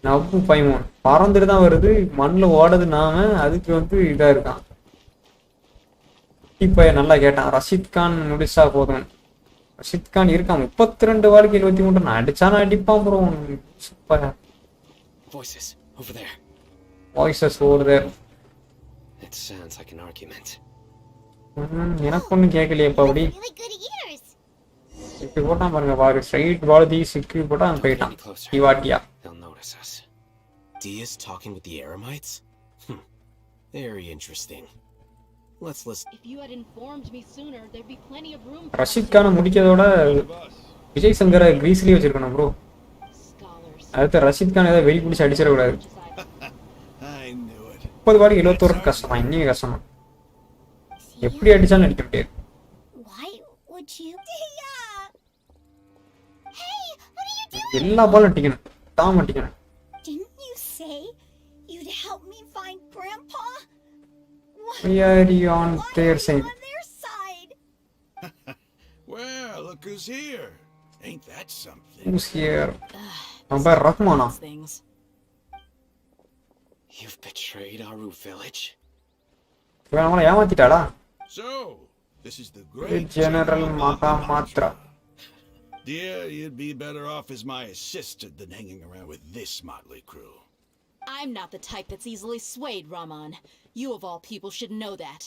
Now பைமோன் பறந்துட்டு தான் வருது. மண்ணில் ஓடுது நாம, அதுக்கு வந்து இதா இருக்கான். இப்ப நல்லா கேட்டான். ரஷீத் கான் முடிச்சா போதும். ரஷீத் கான் இருக்கான் 32 வாழ்க்கை 23 நான் அடிச்சானா அடிப்பான் bro. Super. Voices over there. Voices over there. It sounds like an argument. எனக்கு ஒன்றும் கேட்கலையப்பா அப்படி. Really good ears. சிக்கி போட்டான் பாருங்க பாரு. ஸ்ட்ரைட் பால் சிக்கி போட்டா அவன் போயிட்டான். இவாட்டியா. They'll notice us. Dia's talking with the Eremites? Very interesting. Let's listen. If you had informed me sooner, there'd be plenty of room. Rashid கானை முடிக்கிறதோட விஜய் சங்கரை கிரீஸ்லயே வச்சிருக்கணும் ப்ரோ. Scholars. அடுத்து ரஷீத் கான் ஏதாவது வெடி பிடிச்சி அடிச்சிடக்கூடாது. I knew it. 30 வாழ்க்கை 21 கஷ்டமா, இன்னும் கஷ்டமா. எப்படி அடிச்சாலும் அடிக்க முடியாது. Why would you? Yeah. Hey, what are you doing? எல்லா பாலும் அடிக்கணும், தாம அடிக்கணும். Didn't you say you'd help me find Grandpa? We are on their side. On their side. Well, look who's here. Ain't that something? Who's here? நம்ம ரஹ்மானா? Things. You've betrayed Aru village? இவன் நம்மளை ஏமாத்திட்டாடா. So, this is the great General Mahamatra. Dear, you'd be better off as my assistant than hanging around with this motley crew. I'm not the type that's easily swayed, Raman. You of all people should know that.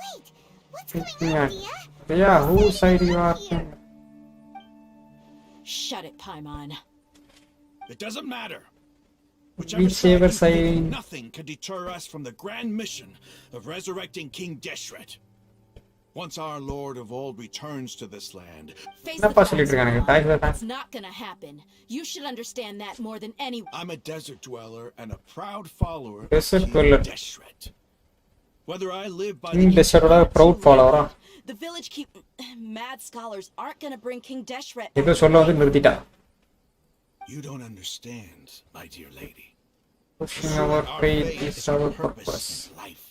Wait, what's going on, Dia? Yeah, whose side you are? Shut it, Paimon. It doesn't matter. Whichever Whichever side you side- pick, nothing can deter us from the grand mission of resurrecting King Deshret. Once our Lord of Old returns to this land, Face என்ன the பா facts, சொல்லிட்டு இருக்கானுங்க? Raman. தாய் தான். It's not gonna happen. You should understand that more than anyone. I'm a desert dweller and a proud follower Desert of dweller. King Deshret. Whether I live by King the Desert-ஓட proud follower-ஆ? The village keep mad scholars aren't gonna bring King Deshret. ஏதோ சொல்ல வந்து நிறுத்திட்டா. You don't understand, my dear lady. Pushing our faith is our purpose. in life.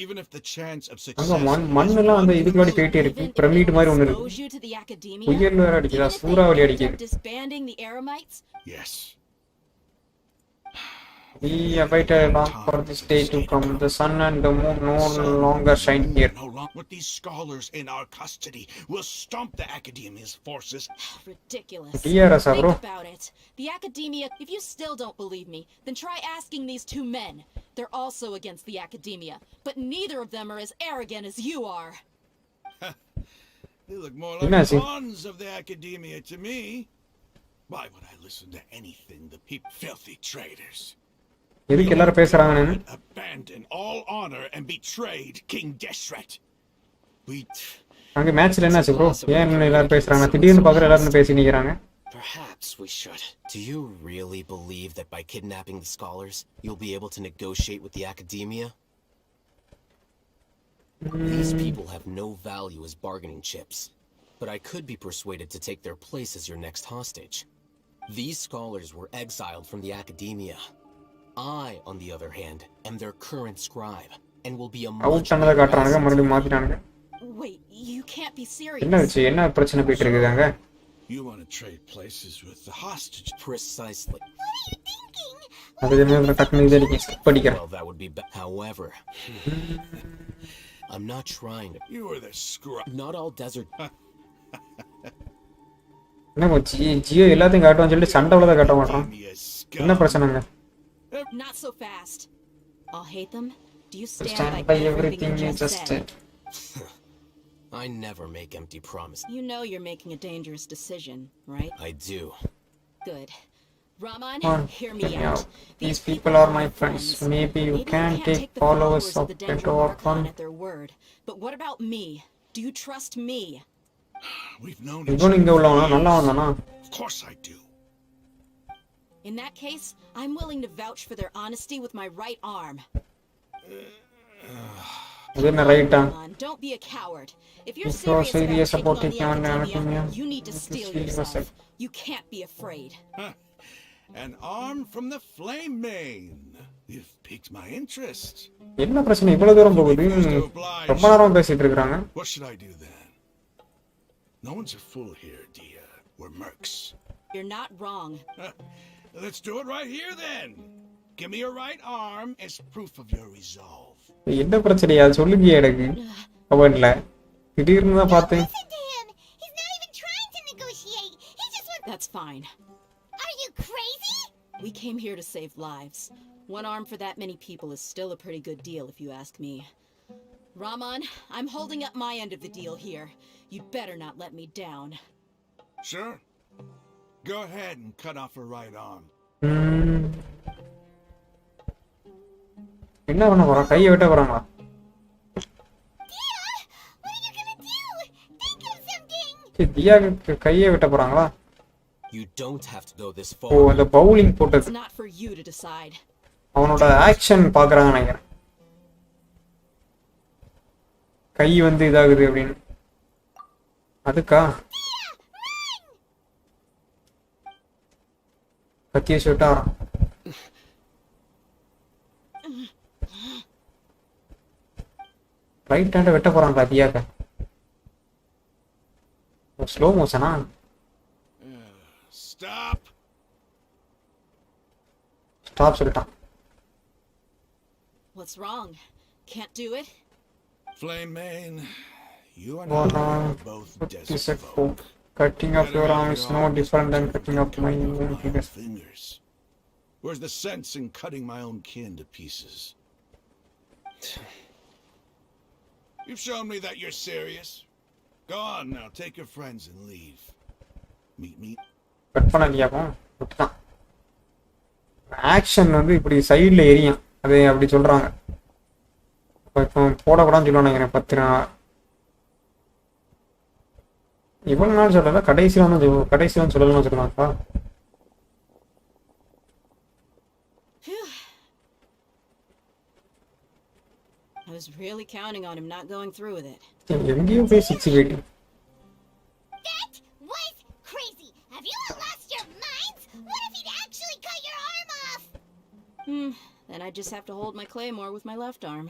Even if the chance of அங்க success மண்ணெல்லாம் அந்த இதுக்கு முன்னாடி போயிட்டே இருக்கு. பிரமிட் மாதிரி ஒண்ணு இருக்கு. Expose you to the academia. புயல் வேற அடிக்குதா, Even if they சூறாவளி end அடிக்குது. up disbanding the Eremites. Yes. We awaited long for this day to come. The sun and the moon no longer shine here. No longer with these scholars in our custody, we'll stomp the academia's forces. Ridiculous. DRS, Think bro. about it. The academia, if you still don't believe me, then try asking these two men. They're also against the academia, but neither of them are as arrogant as you are. They look more Imagine. like pawns of the academia to me. Why would I listen to anything the people filthy traitors? எதுக்கு எல்லாரும் பேசுறாங்கன்னு? Abandoned all honor and betrayed King Deshret. We அங்க மேட்ச்ல என்னாச்சு bro? ஏன் எல்லாரும் பேசுறாங்க? திடீர்னு பாக்குற எல்லாரும் பேசி நிக்கிறாங்க. Perhaps we should. Do you really believe that by kidnapping the scholars, you'll be able to negotiate with the academia? These people have no value as bargaining chips, but I could be persuaded to take their place as your next hostage. These scholars were exiled from the academia. I, on the other hand, am their current scribe, and will be a much ஆனதை better காட்டுறானுங்க, asset. மறுபடியும் மாத்திட்டானுங்க. Wait, you can't be என்ன serious. வச்சு என்ன பிரச்சனை போயிட்டு இருக்குதாங்க? You want to trade places with the hostage? Precisely. அதுக்கு என்ன டக்குனு இதை அடிக்க ஸ்கிப் அடிக்கிறேன். Well, that would be however, I'm not trying to. You were the scribe. Not all desert. என்ன மச்சி ஜியோ எல்லாத்தையும் காட்டுவான்னு சொல்லிட்டு சண்டை உள்ளதை காட்ட மாட்டான். என்ன பிரச்சனைங்க? Not so fast. I'll hate them. Do you stand Stand by by everything you everything you just just said? said. I never make empty promises. You know you're making a dangerous decision, right? I do. Good. Raman, Come on, hear get me me out. out. These people are my friends. Maybe you can't take the followers of the the Dendron Archon. Archon at their word. But what about me? Do you trust me? We've known each இவனும் other. இங்க உள்ளவனா நல்லா வந்தானா? Of course I do. In that case, I'm willing to vouch for their honesty with my right arm. அது என்ன ரைட்டா? Come on, don't be a coward. If you're If you're serious serious about about taking on the taking on academia, academia, you need to steel steel yourself. yourself. You can't be afraid. An arm from the flame mane. You've piqued my interest. என்ன பிரச்சனை இவ்வளவு தூரம் போகுது? ரொம்ப நேரம் பேசிட்டு இருக்காங்க. What should I do then? No one's a fool here, dear. We're mercs. You're not wrong. Let's do it right here then. Give me your right arm as proof of your resolve. என்ன பிரச்சனையா சொல்லுங்க எனக்கு. அவன்ல திடீர்னு தான் பார்த்தேன். Listen to him. He's not even trying to negotiate. He just wants. That's fine. Are you crazy? We came here to save lives. One arm for that many people is still a pretty good deal if you ask me. Raman, I'm holding up my end of the deal here. You'd better not let me down. Sure. Go ahead and cut off her right arm. என்ன பண்ண போறான்? கையை வெட்ட போறாங்களா? Dia, what are you gonna do? Think of something. தியாக்கு கையை வெட்ட போறாங்களா? You don't have to go this oh far. அந்த பவுலிங் It's போட்டது. not for you to decide. அவனோட ஆக்ஷன் பாக்குறாங்க நினைக்கிறேன். கை வந்து இதாகுது அப்படின்னு. அதுக்கா? கத்தியை சுட்டா ரைட் ஹேண்ட வெட்ட போறாங்களா தியாக்க? ஸ்லோ மோஷனா? Stop. ஸ்டாப் சொல்லிட்டான். What's wrong? Can't do it? Flame mane, you and Well, I are both He desert said, folk. cutting off your arm is no different than cutting off my own fingers. Fingers. Where's the sense in cutting my own kin to pieces? You've shown me that you're serious. Go on now, take your friends and leave. Meet me. Cut பண்ணலையாக்கும் விட்டுதான். Action வந்து இப்படி சைடில் எரியும், அது அப்படி சொல்றாங்க. இப்போ போடக்கூடாதுன்னு சொல்லுவாங்க நினைக்கிறேன். 10 நாள் இவ்வளவு நாள் சொல்லல, கடைசியில் சொல்லணும்னு சொல்லுவாங்கப்பா. I was really counting on him not going through with it. எங்கேயும் போய் 6 wait. That was crazy. Have you all lost your minds? What if he'd actually cut your arm off? Then I just have to hold my claymore with my left arm.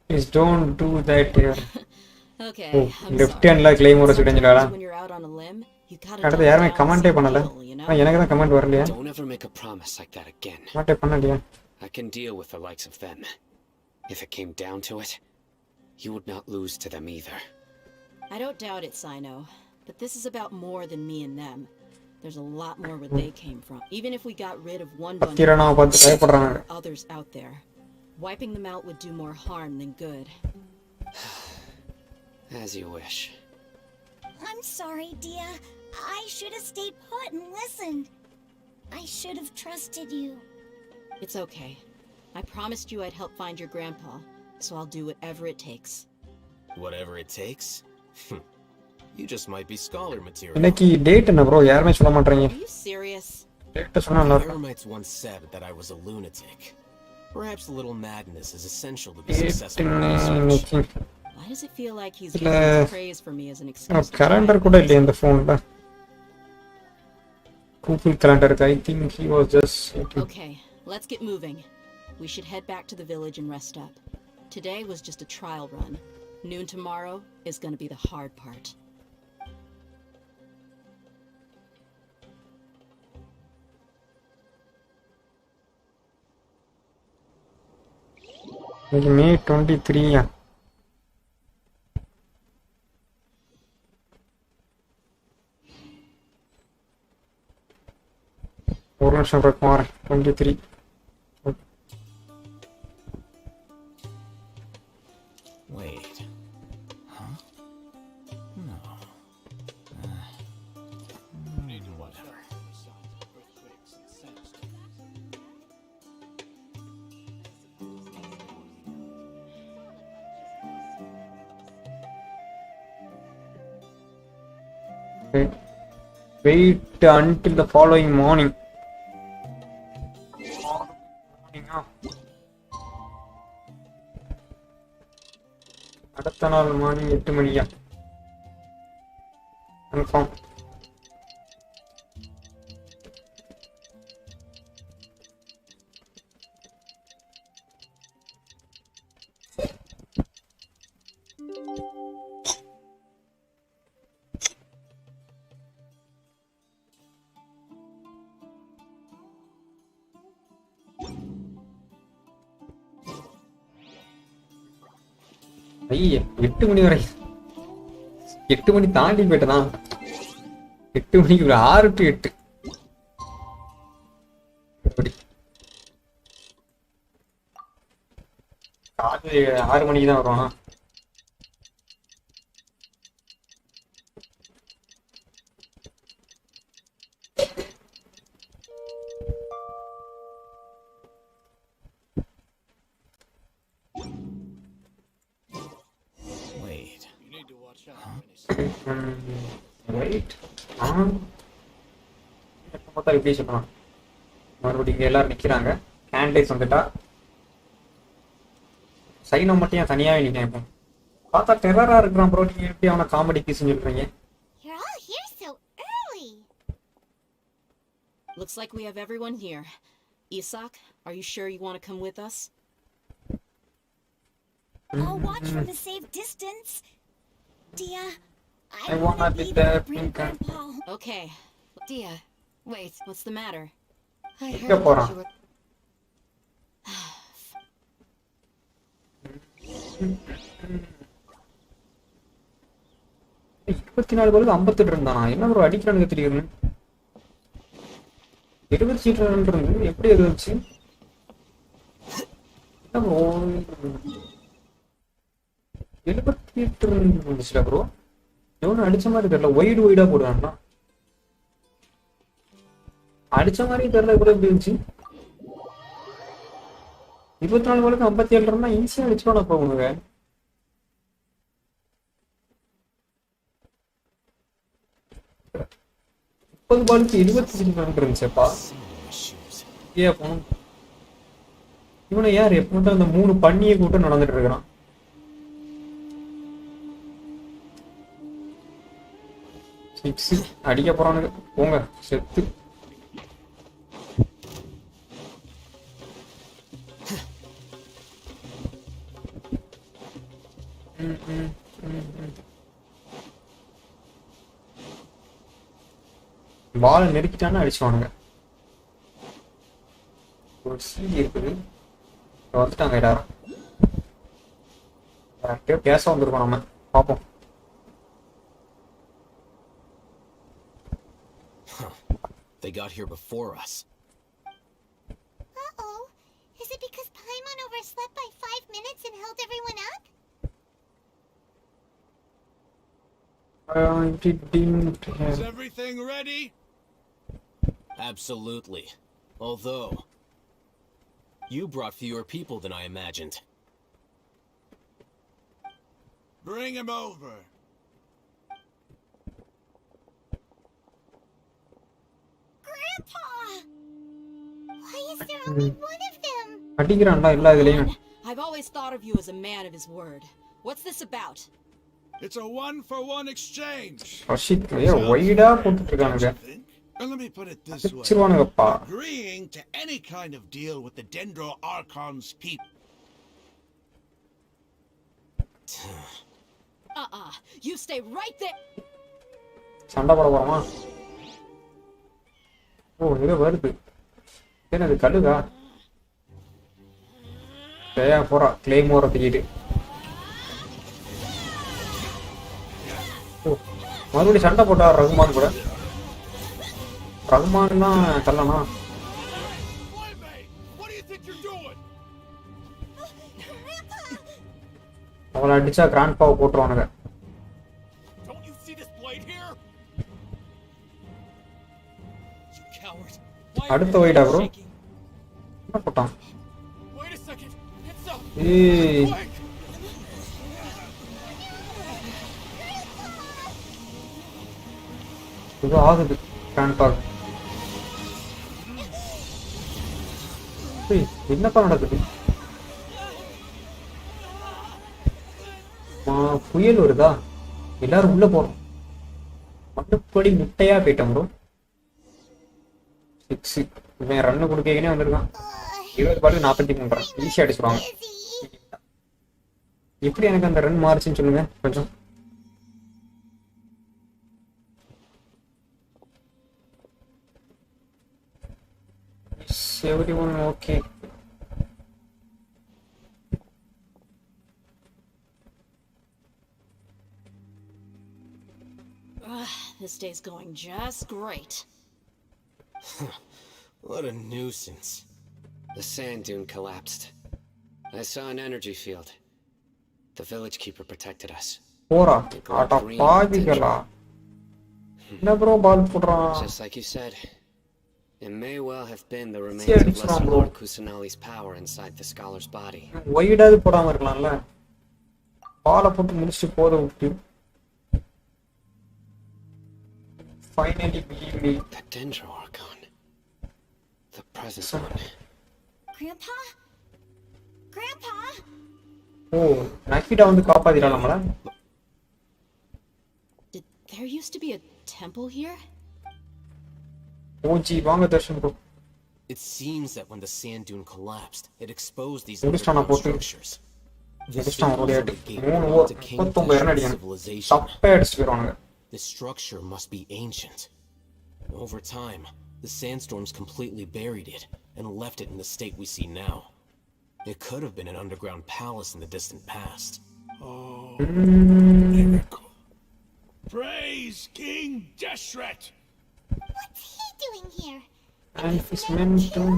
Please don't do that here. Okay, Oh, I'm left sorry. handல claymore சுட்டேன்டா. When you're out on a limb, you gotta அடுத்து double யாருமே down கமெண்டே and பண்ணல. seal, you know? எனக்கு தான் comment வரலையா? Don't ever make a promise like that again. கமெண்டே பண்ணலையா? I can deal with the likes of them. If it came down to it, you would not lose to them either. I don't doubt it, Sino. But this is about more than me and them. There's a lot more where they came from. Even if we got rid of one bunch பத்திரனாவை பார்த்து பயப்படுறாங்க. of others out there, wiping them out would do more harm than good. As you wish. I'm sorry, Dia. I should have stayed put and listened. I should have trusted you. It's okay. I promised you I'd help find your grandpa, so I'll do whatever it takes. Whatever it takes? You just might be scholar material. இன்னைக்கு date என்ன bro? யாருமே சொல்ல மாட்டறீங்க. Are you serious? Date சொன்னா நல்லா இருக்கும். Eremites once said that I was a lunatic. Perhaps a little madness is essential to be successful in research. Why does it feel like he's இல்ல, using his praise for me as an excuse to try calendar and கூட mess இல்லையா up? இந்த ஃபோன்ல? Google calendar இருக்கு. I think he was just Okay, let's get moving. We should head back to the village and rest up. Today was just a trial run. Noon tomorrow is going to be the hard part. இன்னைக்கு May 23. ஒரு நிமிஷம் இருக்கும் 23. Wait. Huh? No. Whatever. Wait until the following morning. அடுத்த நாள் morning 8 மணியா? Confirm. ஐய 8 மணி வரை, 8 மணி தாண்டி போயிட்டதான். 8 மணிக்கு ஒரு 6 to 8 எப்படி காலையில 6 மணிக்கு தான் வருவானா? Wait. Wait. எப்போ பார்த்தா இப்படி சொல்லலாம். மறுபடியும் இங்கே எல்லாரும் நிற்கிறாங்க. கேண்டைஸ் வந்துட்டா. சைனை மட்டும் ஏன் தனியாகவே நிற்கேன்? இப்போ பார்த்தா டெரராக இருக்கிறான் ப்ரோ. நீங்கள் எப்படி அவனை காமெடிக்கு செஞ்சுருக்கீங்க? You're all here so early. Looks like we have everyone here. Isak, are you sure you want to come with us? I'll watch from a safe distance. Dia, I wanna be there, pink Grandpa. Okay. Dia, wait. What's the matter? I Pick heard up on that her. you were... இருபத்தி 4 கோலுக்கு 58 இருந்தானா? என்ன bro அடிக்கிறானுங்க திடீர்னு? 20 run இருந்து எப்படி இருந்துச்சு? என்ன bro 78 run இருந்துச்சுல bro. எவனும் அடிச்ச மாதிரி தெரியல. ஒய்டா போடுவான்னா அடிச்ச மாதிரி தெரியல. கூட எப்படி இருந்துச்சு? 24 கோலுக்கு 57 ரன்னா ஈஸியா அடிச்சுவானா போகுங்க. பாலுக்கு 25 ரன் இருந்துச்சேப்பா. ஏன் போனோம்? இவனை யார் எப்போ அந்த 3 பண்ணியை கூட்டம் நடந்துட்டு இருக்கிறான்? சிக்ஸ் அடிக்க போறானுங்க. போங்க செத்து. பாலை நெருக்கிட்டான்னு அடிச்சுவானுங்க. ஒரு சீ இருக்குது. வந்துட்டாங்க எல்லாரும். பேச வந்திருக்கோம் நம்ம. பார்ப்போம். They got here before us. Uh-oh. Is it because Paimon overslept by 5 minutes and held everyone up? Is everything ready? Absolutely. Although, you brought fewer people than I imagined. Bring him over. Grandpa! Why is there only one of them? அடிக்கிறான்டா எல்லா இதுலயும். I've always thought of you as a man of his word. What's this about? It's a one-for-one exchange. ரஷித்லயே ஒய்டா போட்டுட்டு இருக்கானுங்க. Let me put it this way. அடிச்சிருவானுங்கப்பா. Agreeing to any kind of deal with the Dendro Archon's people. You stay right there. சண்டை போட போறோமா? ஓ இங்க வருது. என்னது கழுகா? தேயா போறா கிளைமோர தீடு. ஓ மறுபடியும் சண்டை போட்டா ரகுமான் கூட. ரகுமான் தான் தள்ளனா? அவளை அடிச்சா கிராண்ட் பாவை போட்டுருவானுங்க. அடுத்த வைடா ப்ரோ என்ன போட்டான்? ஏய் இது ஆகுது கிராண்ட் பாவை. என்னப்பா நடக்குது? புயல் வருதா? எல்லாரும் உள்ள போறோம். மண்ணுப்படி முட்டையா போயிட்டோம் ப்ரோ. 6 இவன் ரன்னு கொடுக்கனே வந்திருக்கான். 20 பாலுக்கு 43 ரன் ஈஸியா அடிச்சுடுவாங்க. எப்படி எனக்கு அந்த ரன் மாறுச்சுன்னு சொல்லுங்க கொஞ்சம். everyone okay? This day's going just great. What a nuisance. The sand dune collapsed. I saw an energy field. The village keeper protected us. போறா ஆட்டா பாவிகளா. என்ன ப்ரோ பால் போடுறான்? Just like you said. It may well have been the remains of Lesser Lord Kusanali's power inside the scholar's body. ஒய்டாது போடாம இருக்கலாம்ல. பாலை போட்டு முடிச்சுட்டு போத விட்டு. Finally we the Dendro Archon. The present one. Grandpa? Grandpa? Oh, Nakita வந்து காப்பாத்திரா நம்மள. Did there used to be a temple here? OG வாங்க Darshan bro. It seems that when the sand dune collapsed, it exposed these underground structures. This structure must be ancient. Over time, the sandstorms completely buried it and left it in the state we see now. It could have been an underground palace in the distant past. Oh, miracle. Praise King Deshret! What's he doing here? And his men too.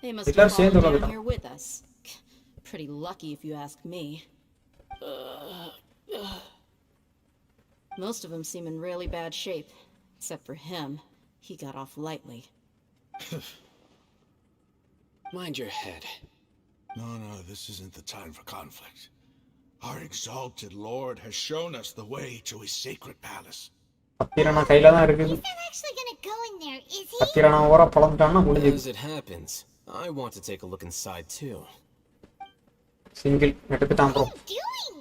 They must have fallen down here with us. Pretty lucky if you ask me. Most of them seem in really bad shape. Except for him. He got off lightly. Mind your head. No, this isn't the time for conflict. Our exalted lord has shown us the way to his sacred palace. He's not actually gonna go in there, is he? As it happens, I want to take a look inside too. Single. What are you doing?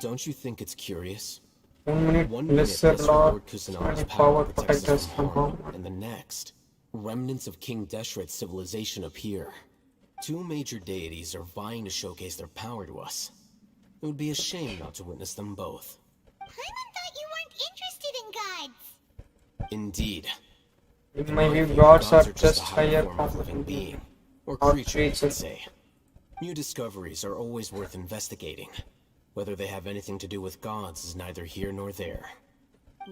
Don't you think it's curious? 1 minute. Lesser Lord Kusanali's power protects us from harm. And the next, remnants of King Deshret's civilization appear. 2 major deities are vying to showcase their power to us. It would be a shame not to witness them both. Paimon thought you weren't interested in gods. Indeed. In my view, gods are just higher form of living being, or creature, you could say. New discoveries are always worth investigating. Whether they have anything to do with gods is neither here nor there.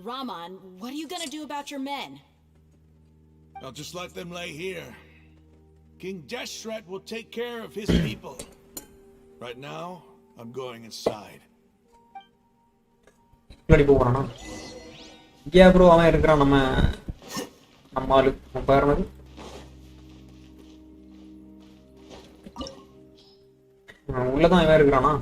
Raman, what are you gonna do about your men? I'll just let them lay here. King Deshret will take care of his people. Right now, I'm going inside. இங்கடி போறானா? இங்க bro அவன் இருக்கறான் நம்ம ஆளு பாருங்க. உள்ளதான் இவன் இருக்கறானா?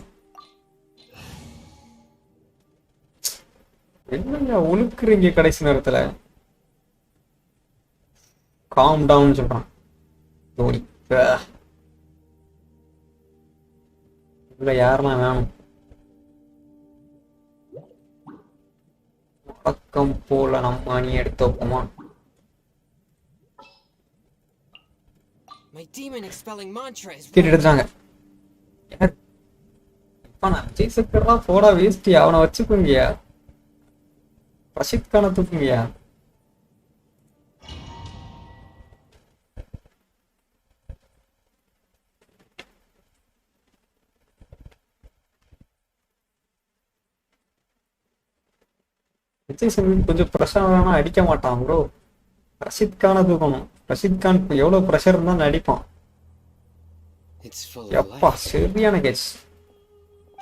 என்னங்க உழுக்குறீங்க கடைசி நேரத்துல? காம் டவுன் சொல்றான். இதுல யாருன்னா வேணும்? பக்கம் போல நம்ம அணி எடுத்து வைப்போமா? My demon expelling mantra is கீழே எடுத்தாங்க. இப்ப நான் ஜெயிசக்கெல்லாம் போடா வேஸ்ட். அவனை வச்சுக்கோங்கயா. ரஷித் கான தூக்குங்கயா. கொஞ்சம் ப்ரெஷர் வேணா அடிக்க மாட்டான் ப்ரோ. ரஷித் கான தூக்கணும். ரஷித் கான் எவ்வளவு ப்ரெஷர் இருந்தாலும் அடிப்பான். It's full of எப்பா life. சரியான கேஸ்.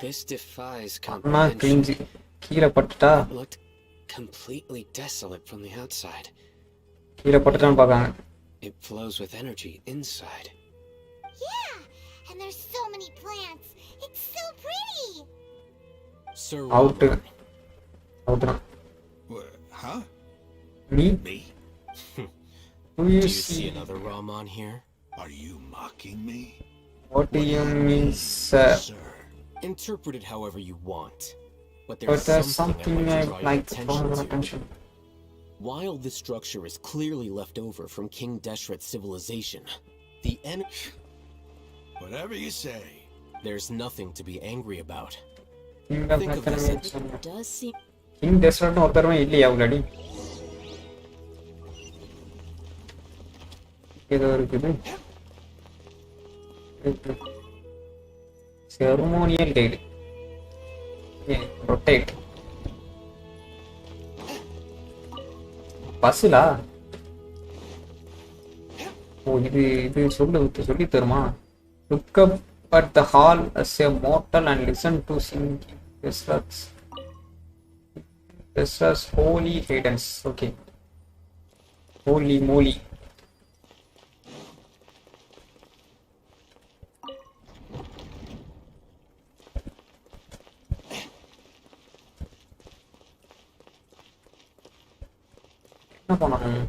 This defies அண்ணா comprehension. கிழிஞ்சி கீழே பட்டுட்டா. It looked completely desolate from the outside. கீழே பட்டுட்டான்னு பார்க்காங்க. It flows with energy inside. Yeah, and there's so many plants. It's so pretty. Sir out Robert, அவுட்டுதான். Huh? நீ Me? who do you you see? see another Rahman here? Are you mocking me? What do you mean, sir? Sir. Interpret it however you want. But But there's there's something something I'd I'd like to draw like your to draw your attention attention. to. While this structure is clearly left over from King Deshret's civilization, the Whatever you say. there's nothing to be angry about. King of Think of this Mechanism. Does seem King Desert ஒருத்தருமே இல்லையா உள்ளடி? ஏதோ இருக்குது. Ceremonial guide. Rotate. பஸ்ஸுலா? ஓ இது சொல்லி தருமா? Look up at the hall as a mortal and listen to sing Desra's holy cadence. Okay. Holy moly. என்ன பண்ணணும்?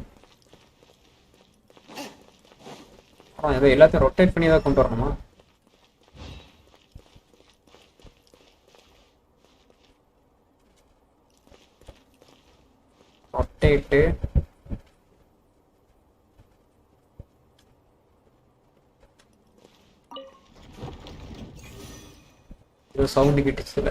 இதை எல்லாத்தையும் ரொட்டேட் பண்ணி தான் கொண்டு வரணுமா? ரொட்டேட்டு சவுண்டு கிட்டுச்சுல.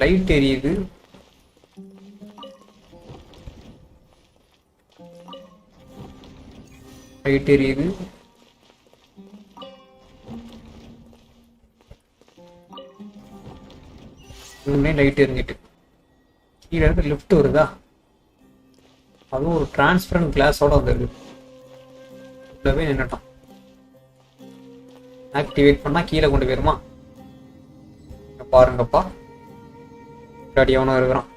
லைட் எரியுது. லைட் எரியுது. லைட் எரிஞ்சிட்டு கீழே இருந்து லிஃப்ட் வருதா? அதுவும் ஒரு டிரான்ஸ்பரண்ட் கிளாஸோட வந்துருக்கு. உள்ளவே நின்னுட்டான். ஆக்டிவேட் பண்ணா கீழே கொண்டு போயிருமா? பாருங்கப்பா, அடி அவனும் இருக்கிறான்.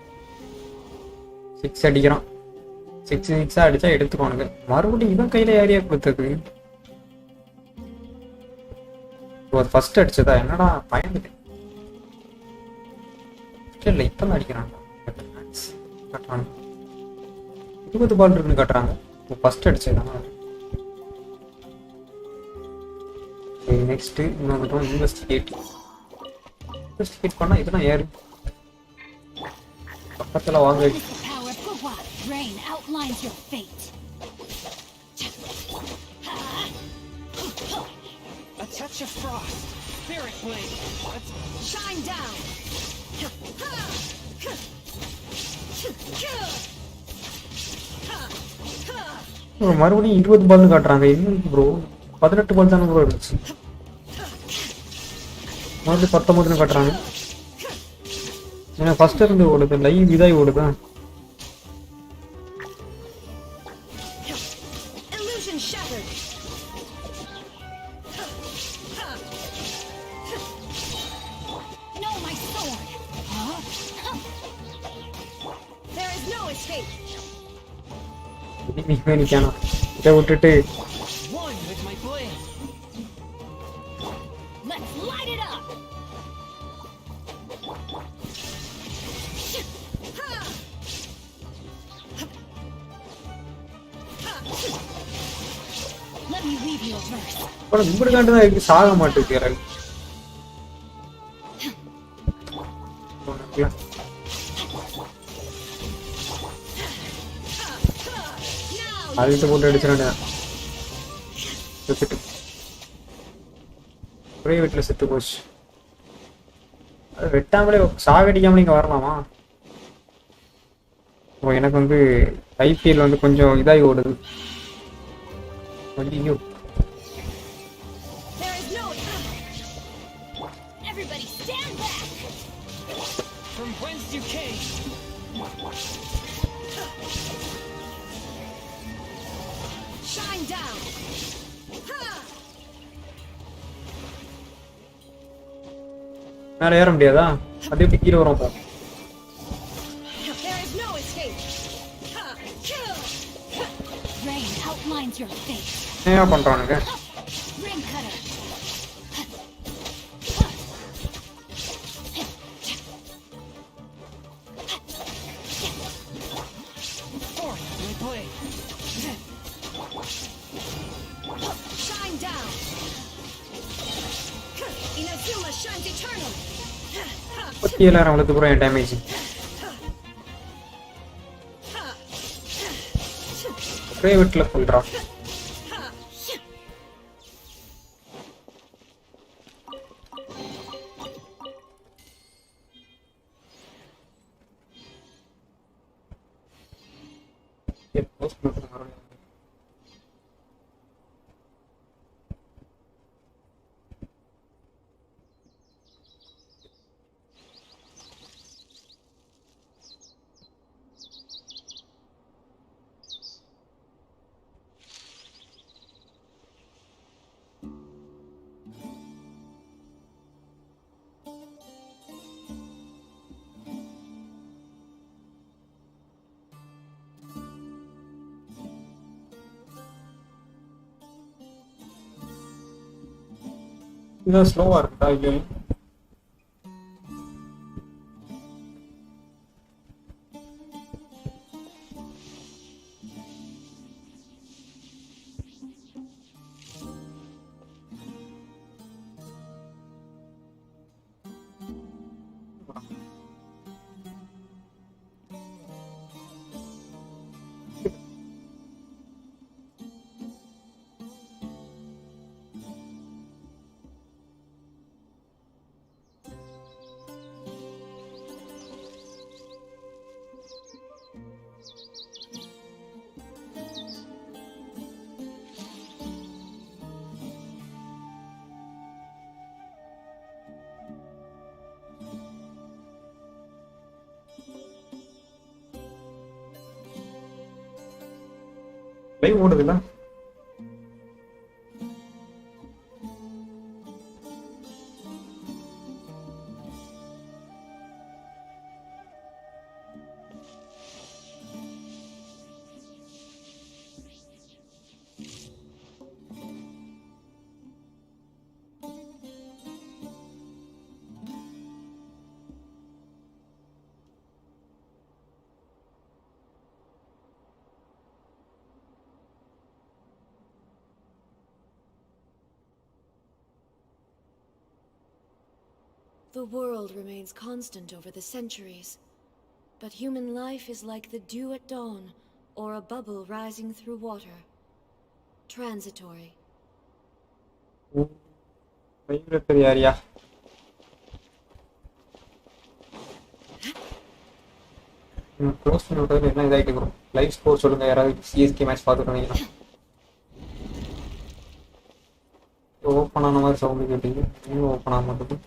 6 அடிக்கிறான். 6 அடிச்சா எடுத்துக்கோனுங்க. மறுபடியும் இவன் கையில ஏரியா கொடுத்தது. ஃபர்ஸ்ட் அடிச்சதா? என்னடா பயந்துட்டேன். இல்ல இப்பதான் அடிக்கிறான். 20 பால் இருக்குன்னு காட்டுறாங்க. ஃபர்ஸ்ட் அடிச்சதான். நெக்ஸ்ட் இன்னொரு இன்வெஸ்டிகேட் பண்ணா இதெல்லாம் ஏறு. பக்கத்துல வாங்க. Power for what? Rain outlines your fate. a touch of frost. Spirit blade. Let's shine down. மறுபடியும் 20 பால்னு காட்டுறாங்க. என்ன ப்ரோ, 18 பால் தானே ப்ரோ இருந்துச்சு. மறுபடியும் 19 காட்டுறாங்க. ஏன்னா ஃபர்ஸ்ட் இருந்து ஓடுது, லைவ் இதாகி ஓடுதா? illusion shattered. No, my sword. There is no escape. நிக்கானா இதை விட்டுட்டு one with my blade. Let's light it up. me leave you a verse. அப்புறம் இப்படி காட்டு தான் இருக்கு சாக மாட்டேங்குது அழுத்து போட்டு அடிச்சிடானே செத்து ஒரே வீட்டில் செத்து போச்சு. அது வெட்டாமலே சாகடிக்காமலே இங்கே வரலாமா? ஓ எனக்கு வந்து ஐபிஎல் வந்து கொஞ்சம் இதாகி ஓடுது. ஐயோ There is no. Everybody stand back. From whence you came. Shine down. மேலே ஏற முடியாதா? அது எப்படி கீழே வரும்? அப்போ There is no escape. Rain outlines your face. என்ன பண்றானுங்க? Ring cutter. Forth, my blade. Shine down. Inazuma shines eternal. 37,000 வளர்த்து போகிறோம் என் டேமேஜ். ஒரே வீட்டில் கொள்றா. இதான் ஸ்லோவா இருக்கா? ஐயோ live ஓடுதுல்ல? The world remains constant over the centuries, but human life is like the dew at dawn, or a bubble rising through water. Transitory. லைவ்ல தெரியாரியா? Close பண்ணி விட்டதுல என்ன இதாகிட்டு இருக்கிறோம்? லைவ் ஸ்கோர் சொல்லுங்க. யாராவது சிஎஸ்கே மேட்ச் பார்த்துட்டு வந்தீங்கன்னா. ஓப்பன் ஆன மாதிரி சவுண்டு கேட்டீங்க. இன்னும் ஓப்பன் ஆக மாட்டேங்குது.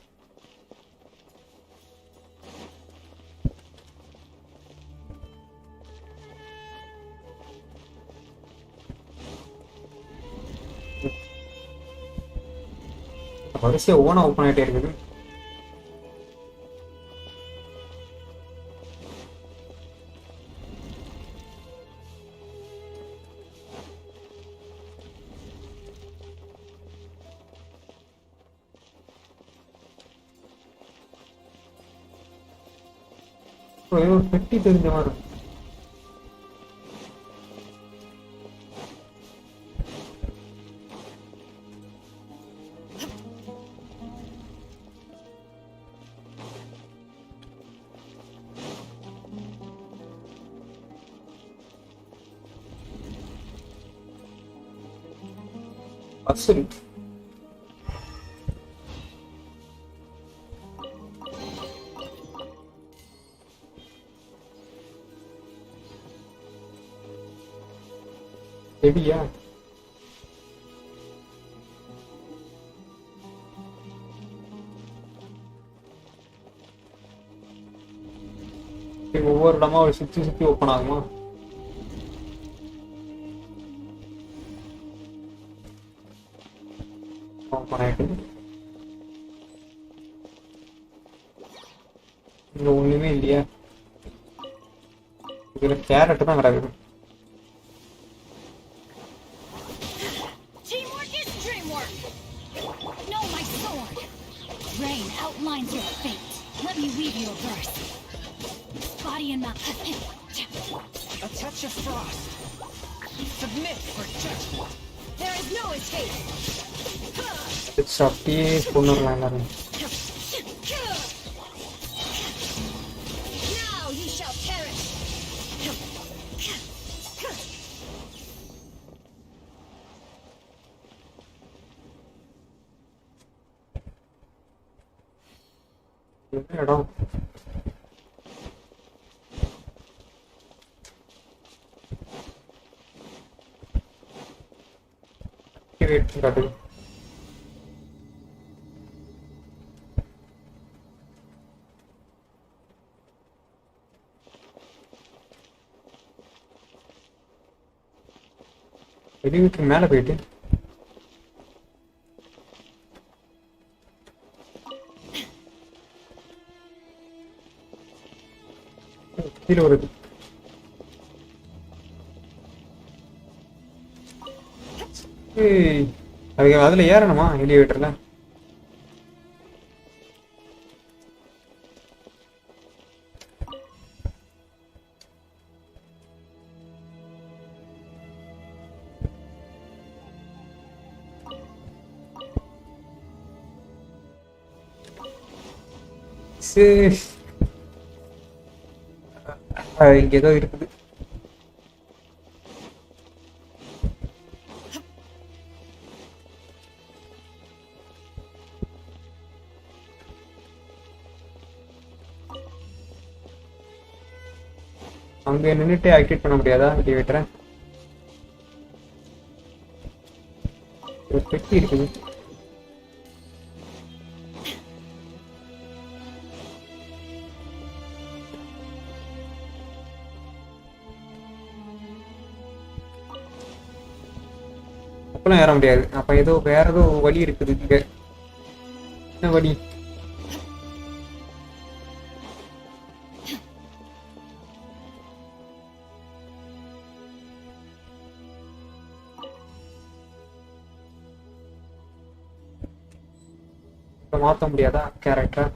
வரிசையா ஓனா ஓப்பன் ஆகிட்டே இருக்குது. ஏதோ பெட்டி தெரிஞ்ச மாதிரி இருக்கு. பஸ்ஸில் ஹெவியா ஒவ்வொரு இடமா ஒரு சுத்தி சுத்தி ஓப்பன் ஆகுமா? ஓப்பன் ஆயிட்டு இங்க ஒண்ணுமே இல்லையா? இதுல கேரட் தான் கிடக்குது. Teamwork is dreamwork. Know my sword. Rain outlines your fate. Let me weave you a verse. Body and mouth. A touch of frost. Submit for judgment. There is no escape. அப்படியே கொண்டுடலாம் எல்லாரும். Now you shall perish. என்ன இடம்? Wait காட்டுது. வெளியூருக்கு மேல போயிட்டு கீழே வருது. அதுல ஏறணுமா எலிவேட்டர்ல? இங்க ஏதோ இருக்குது. அங்க நின்னுட்டு ஆக்டிவேட் பண்ண முடியாதா எலிவேட்டரை? ஒரு பெட்டி இருக்குது. அப்பெல்லாம் ஏற முடியாது. அப்ப ஏதோ வேற ஏதோ வழி இருக்குது இங்க. என்ன வழி? மாத்த முடியாதா character?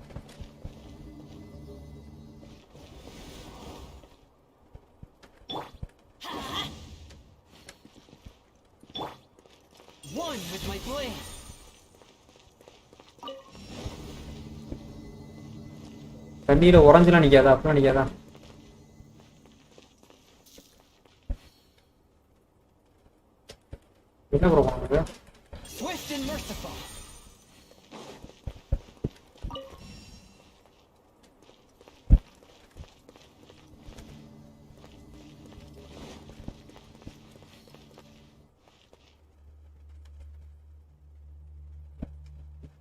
One with my blade. தண்ணியில உறைஞ்சலாம் நிக்காதா? அப்பெல்லாம் நிக்காதா? என்ன ப்ராப்ளம் இது? Swift and merciful.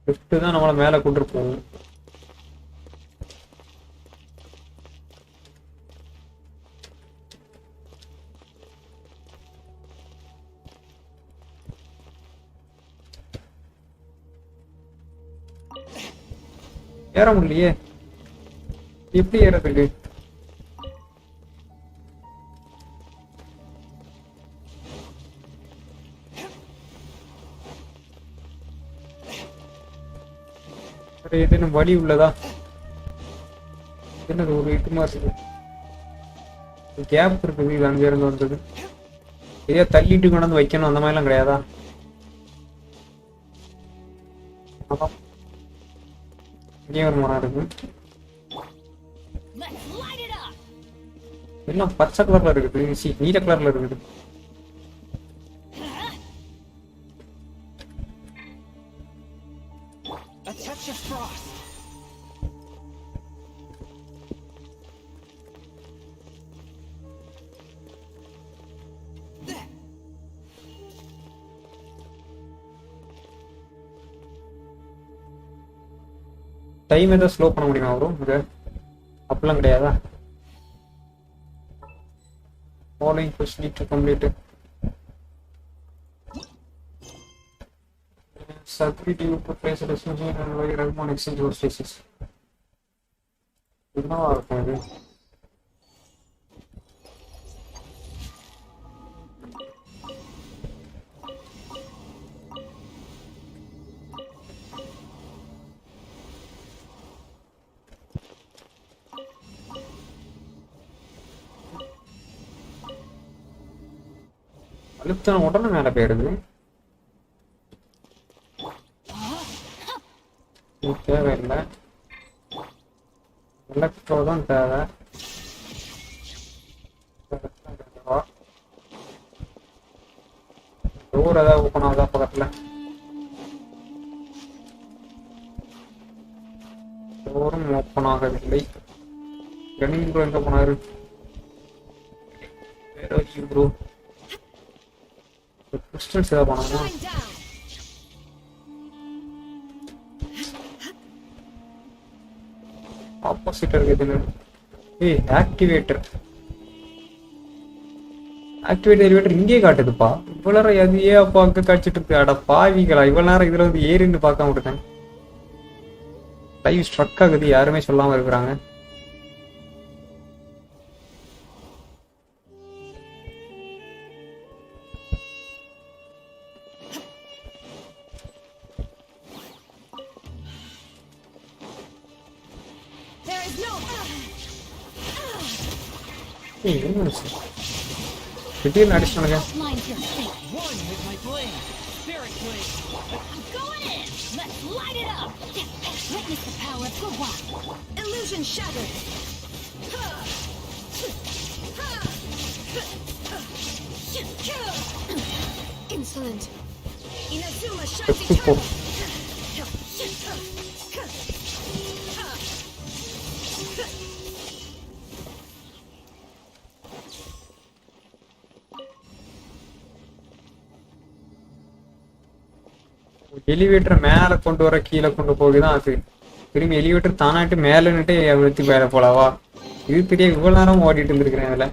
லிஃப்ட் தான் நம்மள மேல கொண்டு போகும். ஏற முடியலையே. எப்படி ஏறதுக்கு? ஏதேனும் வழி உள்ளதா? என்னது ஒரு இது மாதிரி கேப் இருக்குது. இது அங்க இருந்து வந்தது. இதே தள்ளிட்டு கொண்டு வைக்கணும் அந்த மாதிரிலாம் கிடையாதா? இங்கே ஒரு மரம் இருக்கு. எல்லாம் பச்சை கலர்ல இருக்குது. நீல கலர்ல இருக்குது. டைம் ஏதாவது ஸ்லோ பண்ண முடியுமா ப்ரோ? இது அப்படிலாம் கிடையாதா? Following quest need to complete. Agree to place a destination and why Rahman exchange your stations. என்னவா இருக்கும் இது? அழுத்தம் உடனே மேலே போயிடுது. தேவையில்லை, எலக்ட்ரோ தான் தேவை. டோர் ஏதாவது ஓப்பன் ஆகுதா பக்கத்தில்? டோரும் ஓப்பன் ஆகவில்லை. ரன்னிங் ப்ரோ எங்கே போனாரு? வேற ப்ரோ கிறிஸ்டல்ஸ் ஏதாவது போனாங்க. ஆப்போசிட் இருக்குது. ஏய் ஆக்டிவேட்டர் எலிவேட்டர் இங்கே காட்டுதுப்பா. இவ்வளோ நேரம் அது ஏன் அப்பா அங்கே காய்ச்சிட்டு இருக்கு? அட பாவிகளா, இவ்வளோ நேரம் இதில் வந்து ஏறின்னு பார்க்காம இருக்கேன். லைவ் ஸ்ட்ரக் ஆகுது, யாருமே சொல்லாமல் இருக்கிறாங்க. திடீர்னு அடிச்சுனாங்க. எலிவேட்டர் மேல கொண்டு வர கீழே கொண்டு போகுதான் அது. திரும்பி எலிவேட்டர் தானாட்டு மேல நின்று விழுத்தி மேல போலாவா? இது தெரிய இவ்வளவு நேரம் ஓடிட்டு இருந்திருக்கிறேன் அதுல.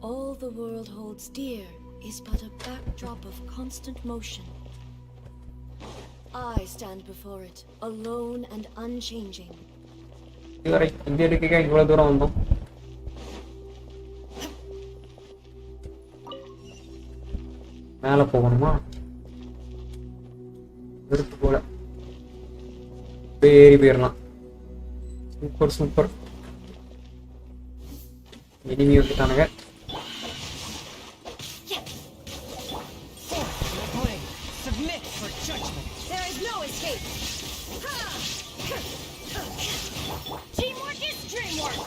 All the world holds dear is but a backdrop of constant motion. I stand before it, alone and unchanging. இவ்வளவு தூரம் வந்தோம். மேல போகணுமா? எடுத்து போல ஏறி போயிடலாம். Super super. எனிமி வந்துட்டானுங்க.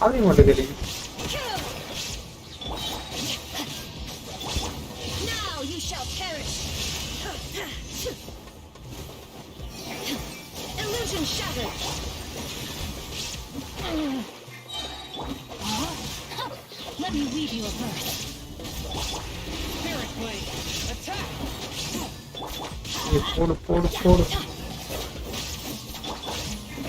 அது மட்டும் தெரியும். Let me weave you a verse. Spirit blade, attack! போடு.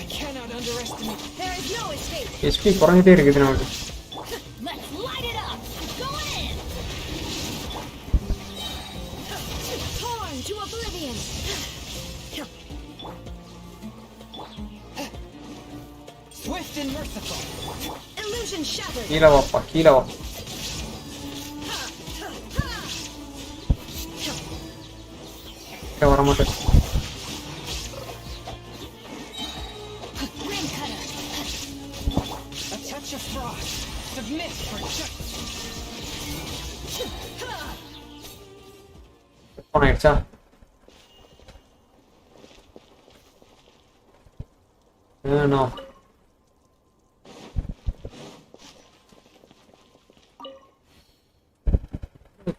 I cannot underestimate. There is no escape. SP குறைஞ்சிட்டே இருக்குது நமக்கு. Let's light it up. Going in. Torn to oblivion. Swift and merciful. Illusion shattered. கீழே வா. வர மாட்டேன். A touch of frost. Submit for justice. Open ஆயிடுச்சா? No.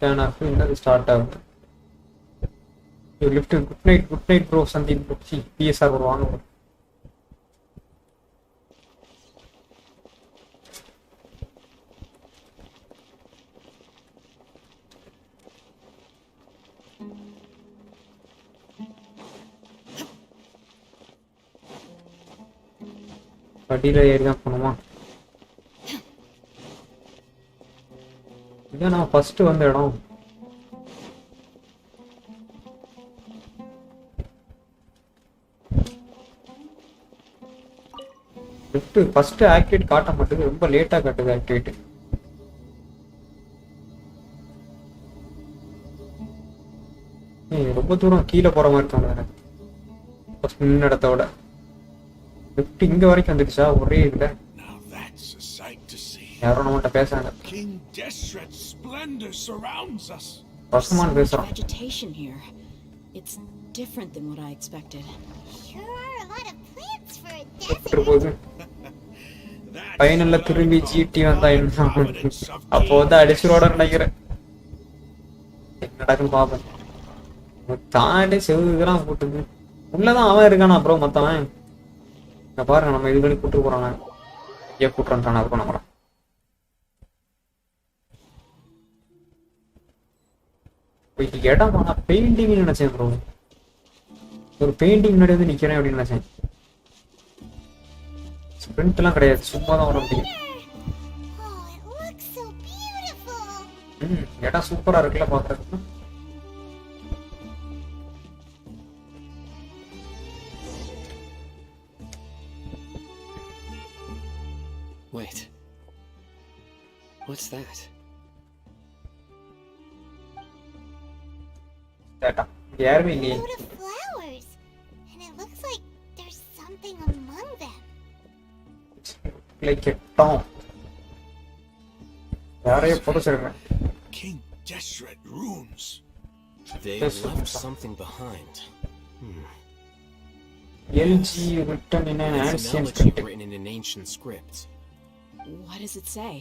Turn of என்னது start ஆகுது. Lift good night bro Sandeep bro PSR வருவாங்க. படியில் ஏறி தான் போகணுமா? இதான் நான் ஃபர்ஸ்ட் வந்த இடம். லிஃப்ட் ஃபர்ஸ்ட் ஆக்டிவேட் காட்ட மாட்டேங்குது, ரொம்ப லேட்டா காட்டுது ஆக்டிவேட். ரொம்ப தூரம் கீழே போற மாதிரி தோணுது ஃபர்ஸ்ட் நின்ன இடத்த விட. லிஃப்ட் இங்க வரைக்கும் வந்துடுச்சா ஒரே இதுல? யாரோ நம்மகிட்ட பேசுறாங்க. பசுமான் பேசுறான். Vegetation here. It's different than what I expected. Sure are a lot of plants for a desert. ஃபைனல்ல திரும்பி ஜிடி வந்தா என்ன அப்போ வந்து அடிச்சுரோட நினைக்கிறேன். என்ன நடக்குன்னு பாப்பேன். தாண்டி செவுதான் போட்டுது. உள்ளதான் அவன் இருக்கானா அப்புறம் மத்தவன் பாருங்க. நம்ம இது பண்ணி கூட்டு போறாங்க. ஏன் கூட்டுறான் அதுக்கும் நம்மள இடம் போனா பெயிண்டிங் நினைச்சேன் ப்ரோ. ஒரு பெயிண்டிங் முன்னாடி வந்து நிக்கிறேன் அப்படின்னு நினைச்சேன். ஸ்பிரிண்ட் எல்லாம் கிடையாது, சும்மா தான் வர முடியும். இடம் சூப்பரா இருக்குல்ல பாக்குறதுக்கு. Wait. What's that? யாருமே இல்லையே. Flowers, and it looks like there's something among them. Like a tomb. யாரையோ புடிச்சிருக்கேன். King Deshret runes. They left something behind. LG written in an It's ancient an script. written in an ancient script. What does it say?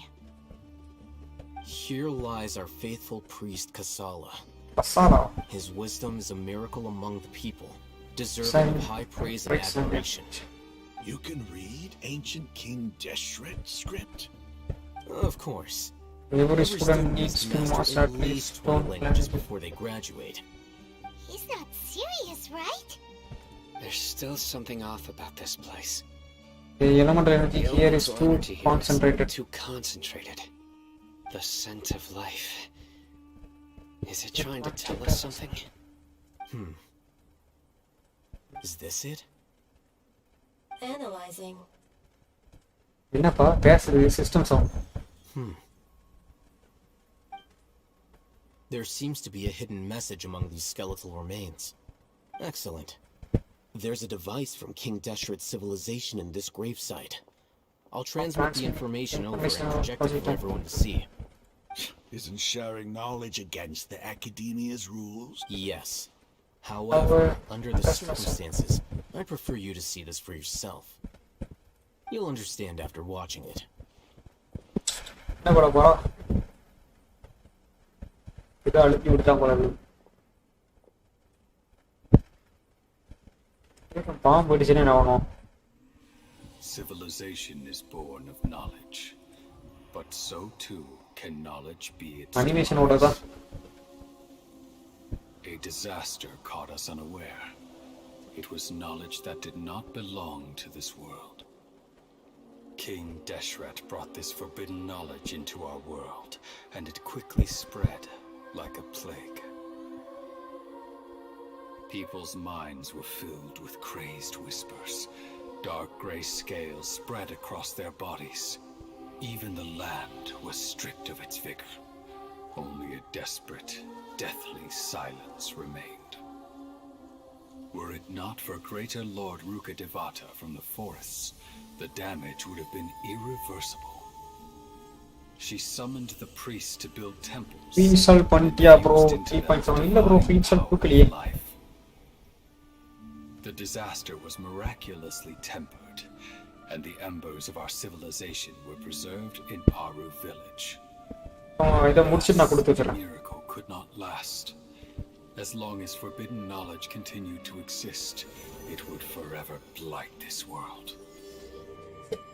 Here lies our faithful priest Kasala. Kasala. His wisdom is a miracle among the people, deserving of high praise and admiration. You can read ancient King Deshret script? Of course. Every student needs to master at least 20 languages before they graduate. He's not serious, right? There's still something off about this place. The elemental energy here is too concentrated. Too concentrated. The scent of life. Is it trying to tell us something? Is this it? Analyzing. என்னப்பா பேசுறது system sound. There seems to be a hidden message among these skeletal remains. Excellent. There's a device from King Deshret's civilization in this gravesite. I'll transmit the information over and project it for everyone to see. Isn't sharing knowledge against the Academia's rules? Yes. However, under the circumstances, I prefer you to see this for yourself. You'll understand after watching it. என்ன பண்ண போறோம்? இதை அழுத்தி விட்டுட்டா போறது. பாம்பு அடிச்சுன்னு என்ன ஆகணும்? Civilization is born of knowledge, but so too can knowledge be its animation ஓடதா? A disaster caught us unaware. It was knowledge that did not belong to this world. King Deshret brought this forbidden knowledge into our world, and it quickly spread like a plague. People's minds were filled with crazed whispers. Dark gray scales spread across their bodies. Even the land was stripped of its vigor. Only a desperate, deathly silence remained. Were it not for greater Lord Rukkhadevata from the forests, the damage would have been irreversible. she summoned the priests to build temples. Install பண்ணிட்டியா bro 3.7 இல்ல bro install கொடுக்கலையே. The disaster was miraculously tempered, and the embers of our civilization were preserved in Aru village. இத முடிச்சிட்டு நான் கொடுத்து வச்சிரேன். The miracle could not last. As long as forbidden knowledge continued to exist, it would forever blight this world.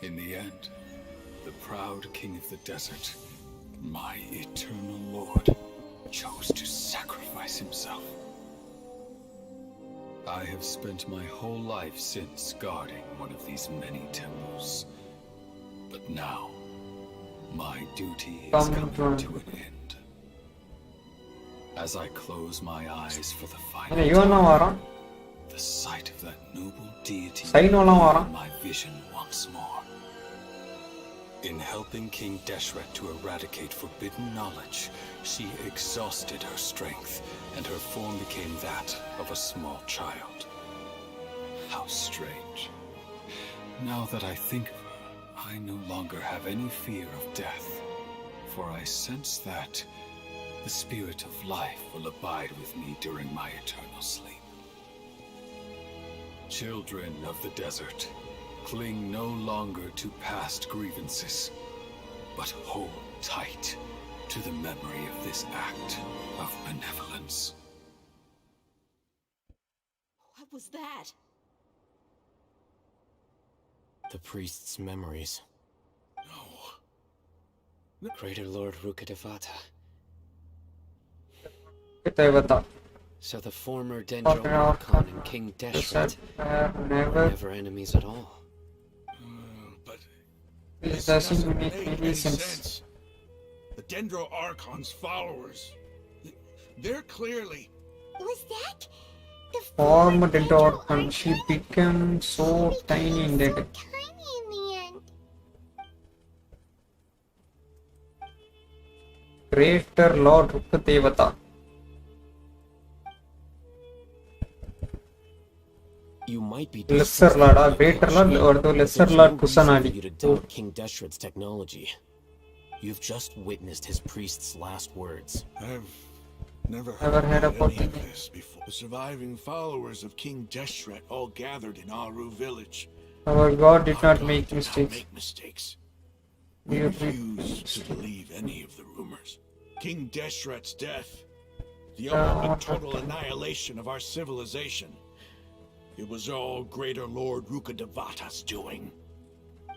In the end, the proud king of the desert, my eternal lord, chose to sacrifice himself. I have spent my whole life since guarding one of these many temples. But now, my duty is coming to an end. As I close my eyes for the final, the sight of that noble deity in my vision once more. In helping King Deshret to eradicate forbidden knowledge, she exhausted her strength, and her form became that of a small child. How strange. Now that I think of her, I no longer have any fear of death, for I sense that the spirit of life will abide with me during my eternal sleep. Children of the desert, cling no longer to past grievances, but hold tight to the memory of this act of benevolence. What was that? The priest's memories. No. Greater Lord Rukkhadevata. So the former Dendro Archon and King Deshret were never enemies at all. But This doesn't make any sense. The Dendro Archon's followers, they're clearly... Was that the Former Dendro Archon, she became so tiny in that. tiny in the end? Greater Lord Rukkhadevata. You might be Lesser Lord, Greater Lord or the Lesser Lord you Kusanadi. to doubt King Deshret's technology. You've just witnessed his priest's last words. I've never Never heard about about any of it. this before. The surviving followers of King Deshret all gathered in Aru village. Our God did Our not God make did not mistakes. make mistakes. We We refuse refuse to believe any of the rumors. King Deshret's death, the God. ultimate total annihilation of our civilization. It was all Greater Lord Rukkhadevata's doing.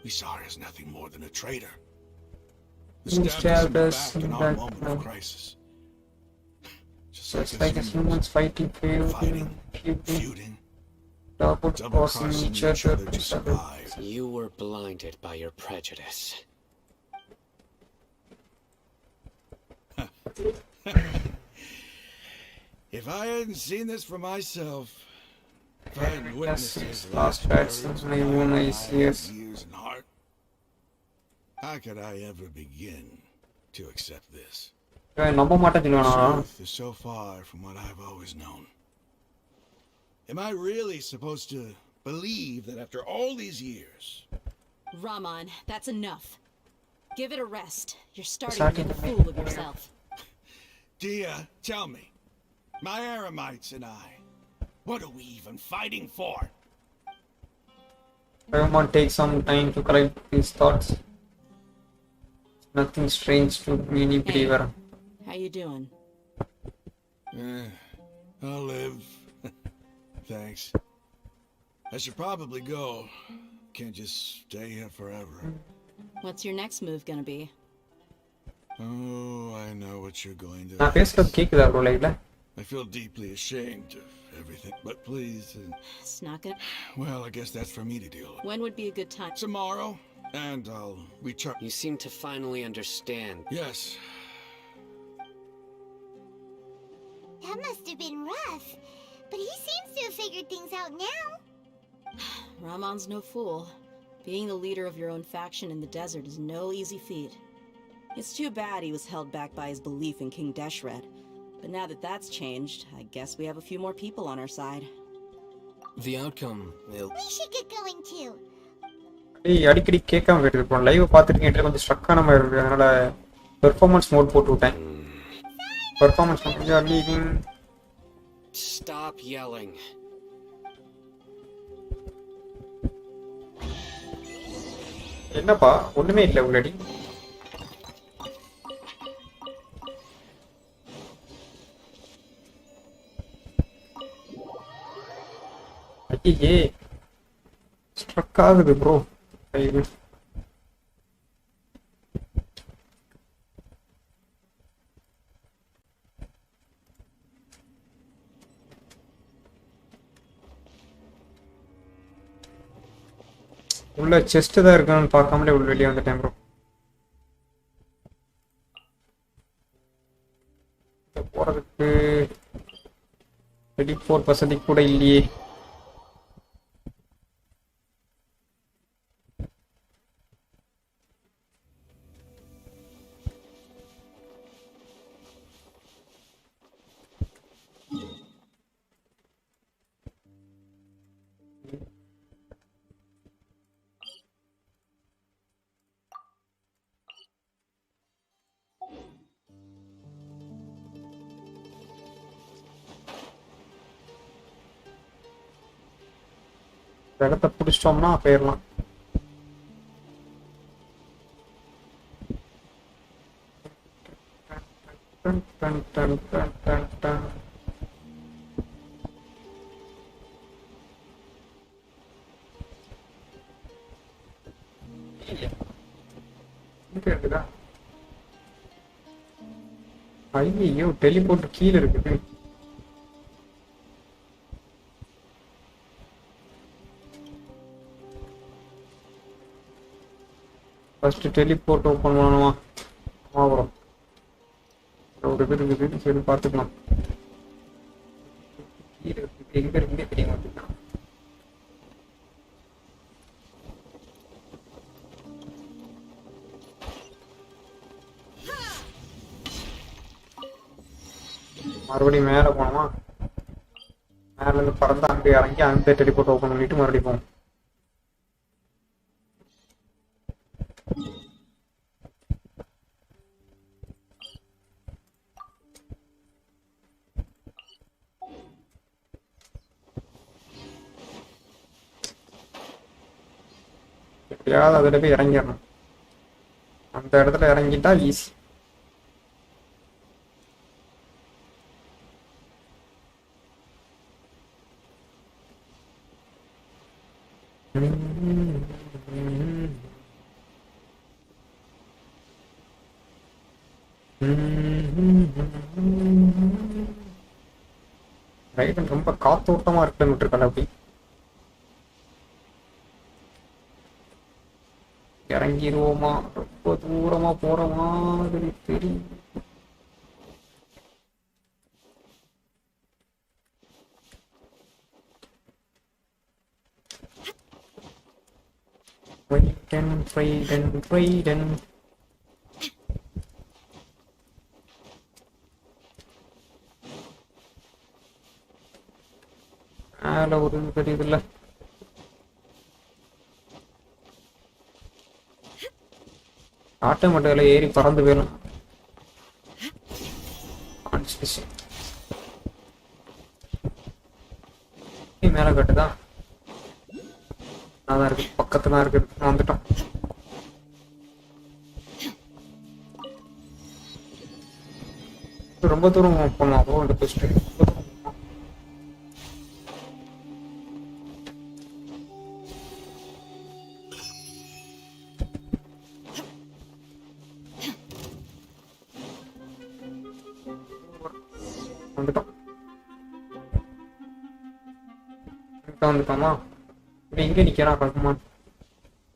We saw her as nothing more than a traitor. Who Who stabbed us stabbed us in in the back in our that moment of moment. crisis. Just like as humans fighting, feuding, feuding, double double crossing crossing each each other other to survive. You were blinded by your prejudice. If I hadn't seen this for myself, if I hadn't witnessed his last last words words in with my my own eyes, eyes, ears, and heart, how could I ever begin to accept this? நம்ப மாட்டேன் சொல்லுவானா Truth is so far from what I've always known. Am I really supposed to believe that after all these years? Raman, that's enough. Give it a rest. You're starting to Starting make a to make fool of yourself. Dia, tell me, my Aramites and I, what are we even fighting for? Paimon takes some time to collect his thoughts. Nothing strange to any believer. How you doing? I'll live. Thanks. I should probably go. Can't just stay here forever. What's your next move gonna be? Oh, I know what you're going to நான் பேசுறது கேக்குதா bro லைவ்ல I feel deeply ashamed of everything, but please, It's not gonna... well, I guess that's for me to deal with. When would be a good time? Tomorrow, and I'll recharge. You seem to finally understand. Yes. That must have been rough, but he seems to have figured things out now. Ramon's no fool. Being the leader of your own faction in the desert is no easy feat. It's too bad he was held back by his belief in King Deshret. But now that that's changed, I guess we have a few more people on our side. The outcome, We should get going too. டேய் அடிக்கடி கேட்காம கேட்டுது இப்போ live பார்த்துருக்கேன் கொஞ்சம் ஸ்ட்ரக்கான மாதிரி இருக்குது அதனால performance mode போட்டு விட்டேன் பெர்ஃபார்மன்ஸ் கொஞ்சம் லீவிங் Stop yelling. என்னப்பா ஒண்ணுமே இல்லை உள்ளடி ஐயே ஸ்ட்ரக் ஆகுது ப்ரோ உள்ள செஸ்ட் தான் இருக்கான்னு பார்க்காமலே உள்ள வெளியே வந்துட்டேன் ப்ரோ போறதுக்கு 34% கூட இல்லையே இடத்த பிடிச்சிட்டோம்னா போயிடலாம் ஐயோ டெலிபோர்ட் கீழே இருக்குது ஃபர்ஸ்ட் டெலிபோர்ட் ஓப்பன் பண்ணணுமா ஆமாம் ஒரு இது இருக்குது சரி பார்த்துக்கலாம் கீழே இருக்குது எங்கே இருக்குன்னே தெரிய மாட்டேங்கிறான் மறுபடியும் மேலே போனோமா மேலேருந்து பறந்து அங்கே இறங்கி அந்த டெலிபோர்ட் ஓப்பன் பண்ணிட்டு மறுபடியும் போகணும் எப்படியாவது அதில் போய் இறங்கிடணும் அந்த இடத்துல இறங்கிட்டா ஈஸி ரைட் ரொம்ப காத்தோட்டமா இருக்குன்னு விட்டுருக்கல அப்படி இறங்கிடுவோமா ரொம்ப தூரமா போற மாதிரி தெரியும் Freedom. ஒரு தெரியுது இல்ல ஆட்டோமேட்டிக்கல ஏறி பறந்து போயிடும் மேல கட்டுதான் அதான் இருக்கு பக்கத்துல இருக்கு வந்துட்டோம் ரொம்ப தூரம் போனோம் இந்த best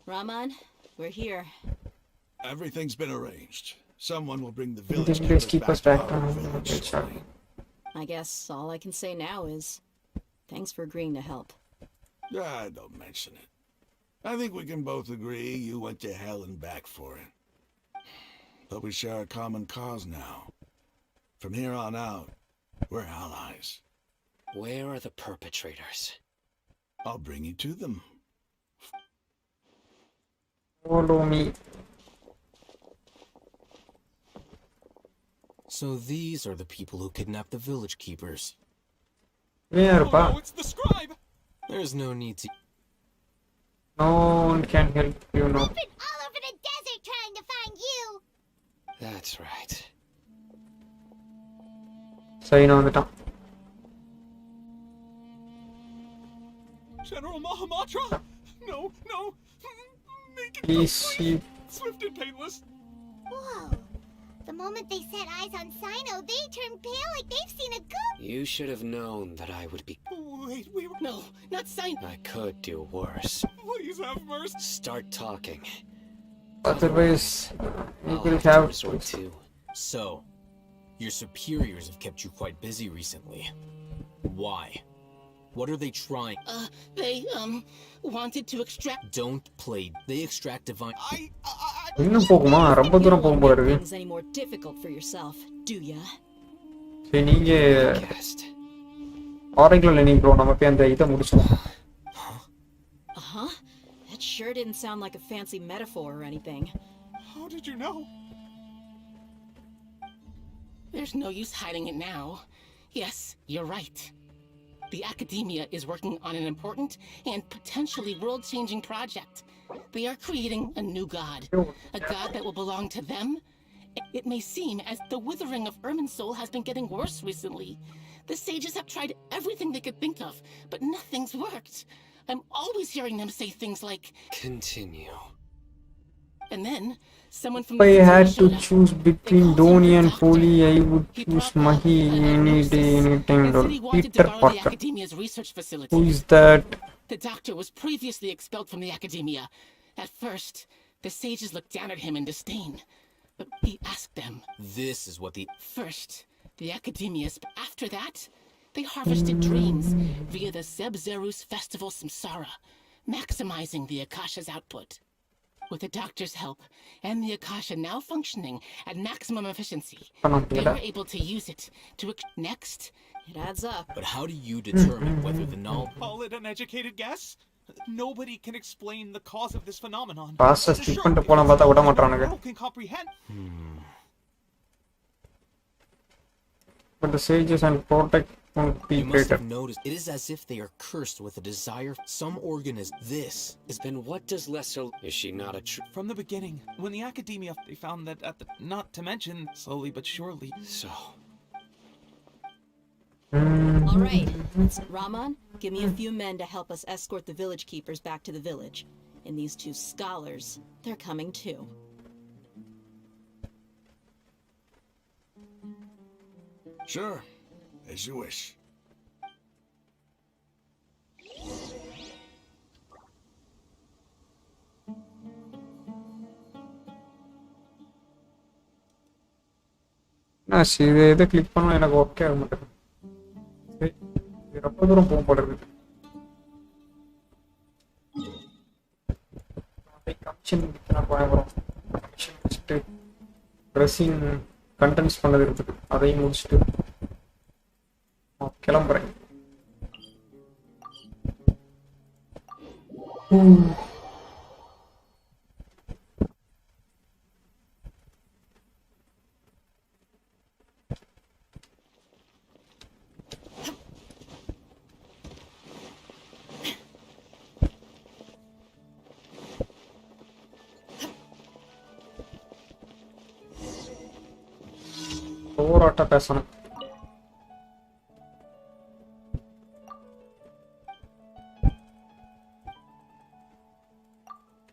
Raman, we're here. Everything's been arranged. Someone will bring the village back to our village. I guess all I can say now is thanks for agreeing to help. Don't mention it. I think we can both agree you went to hell and back for it. But we share a common cause now. From here on out, we're allies. Where are the perpetrators? I'll bring you to them. Follow me. So these are the people who kidnapped the village keepers. Where, pa? no, it's the scribe! There's no need to... No one can help you now. I've been all over the desert trying to find you. That's right. Sign வந்துட்டான். General Mahamatra! No, no! Make it Please, quick! Swift and painless! Whoa. The moment they set eyes on Sino, they turn pale like they've seen a ghost. You should have known that I would be... Wait, we were... No, not sign. I could do worse. Please have mercy! Start talking. Otherwise, you I'll will have to have resort to... So, your superiors have kept you quite busy recently. Why? What are they trying? They, wanted to extract... Don't play. They extract divine... இன்னும் போகுமா? ரொம்ப தூரம் போகும் போல இருக்கு. things any more difficult for yourself, do ya? சரி நீங்க Guessed. ஆரஞ்சுல நீ ப்ரோ நம்ம போய் அந்த இதை முடிச்சோம். Uh-huh. That sure didn't sound like a fancy metaphor or anything. How did you know? There's no use hiding it now. Yes, you're right. The Academia is working on an important and potentially world-changing project. They are creating a new god. A god that will belong to them. It may seem as the withering of Irmin's soul has been getting worse recently. The sages have tried everything they could think of, but nothing's worked. I'm always hearing them say things like... Continue. And then, someone from If I the had to showed up. choose between Donnie and Foley, I would choose Mahi any day, anytime. And said he wanted to Peter borrow the Parker. Academia's research facility. Who is that? The doctor was previously expelled from the Academia. At first, the sages looked down at him in disdain. But he asked them. This is what the... First, the Academia. After that, they harvested dreams via the Zeb-Zerus Festival Samsara, maximizing the Akasha's output. With the doctor's help, and the Akasha now functioning at maximum efficiency, they were able to use it to... Next, It adds up. But how do you determine whether the knowledge... Call it an educated guess? Nobody can explain the cause of this phenomenon. Fast skip பண்ணிட்டு போலாம் பார்த்தா விட மாட்டானுங்க. Who can comprehend? But the sages and protect won't be You must greater. have noticed. It is as if they are cursed with a desire. Some organism. This is... Then what does Lesser... Is she not a true... From the beginning, when the Academia, they found that at the... Not to mention, slowly but surely... So... All right, Raman, give me a few men to help us escort the village keepers back to the village. And these two scholars, they're coming too. Sure, as you wish. இதை click பண்ணா எனக்கு okay ஆக மாட்டேங்குது. ரொம்ப தூரம் போகும் போல இருக்கு. கமிஷன் நான் போகிறோம். கமிஷன் முடிச்சுட்டு ட்ரெஸ்ஸிங் கண்டென்ட்ஸ் பண்ணது இருக்குது, அதையும் முடிச்சுட்டு கிளம்புறேன். ஓவராட்டா பேசணும்.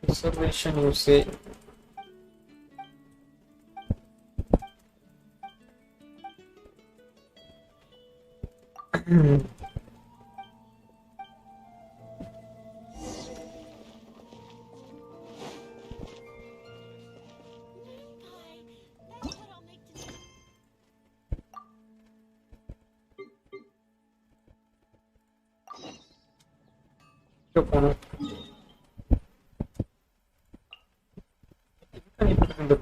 Reservation you say. போகணும். இந்த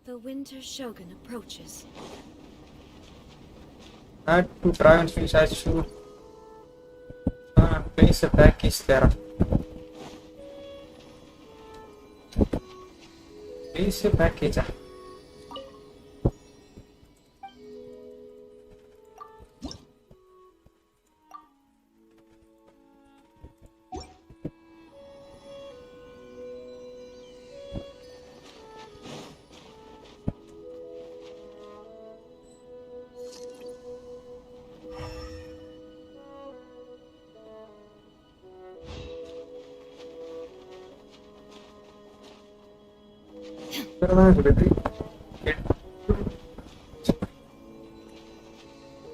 The Winter Shogun approaches. Add to Dragon's Fish as to place a package there. Place a package.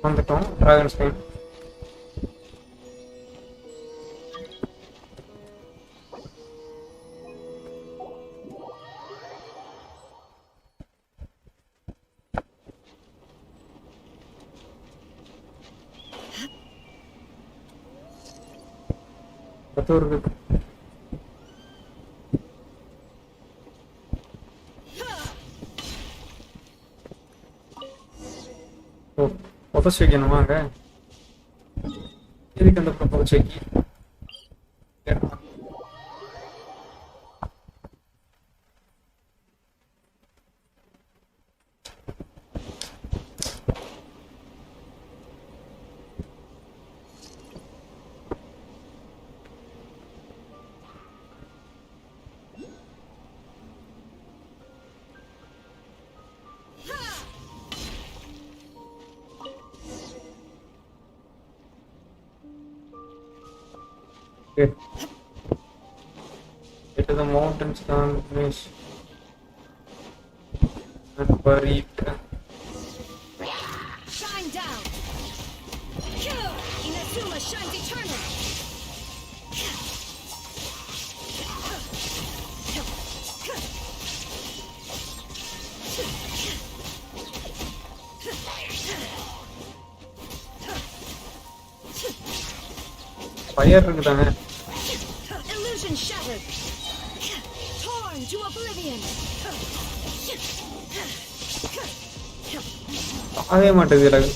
வந்துட்டோம் டிராகன் ஸ்பெயின் ஒரு What's the second one? You can look up the check. Okay. Get to the mountains, can't miss. And bury it. Shine down. Inazuma shines eternal. Fire இருக்குதானே Illusion shattered. Torn to oblivion. ஆகவே மாட்டேங்குது எனக்கு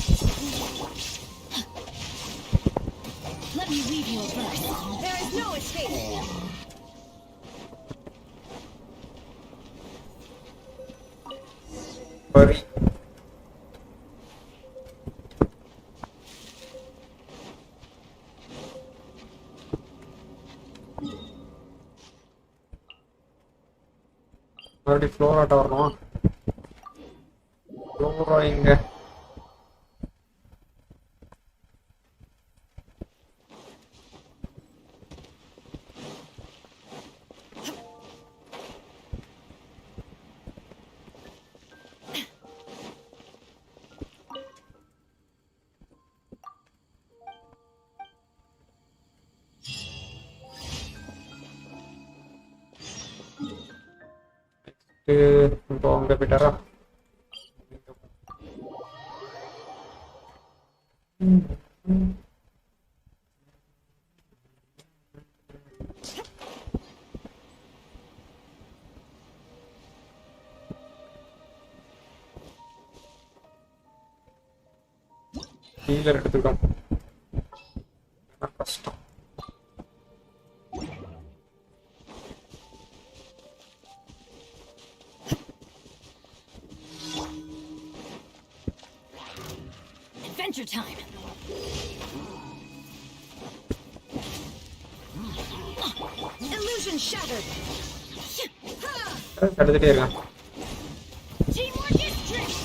Let me leave you a verse. There is no escape. bury மறுபடியும் floor ஆட்ட வரணும் Flora இங்க இப்போ அங்க போயிட்டாரா ஹீலர் எடுத்துக்கிட்டோம் கஷ்டம் Adventure time. Illusion shattered. தடுத்துட்டே இருக்கான் Teamwork is strict.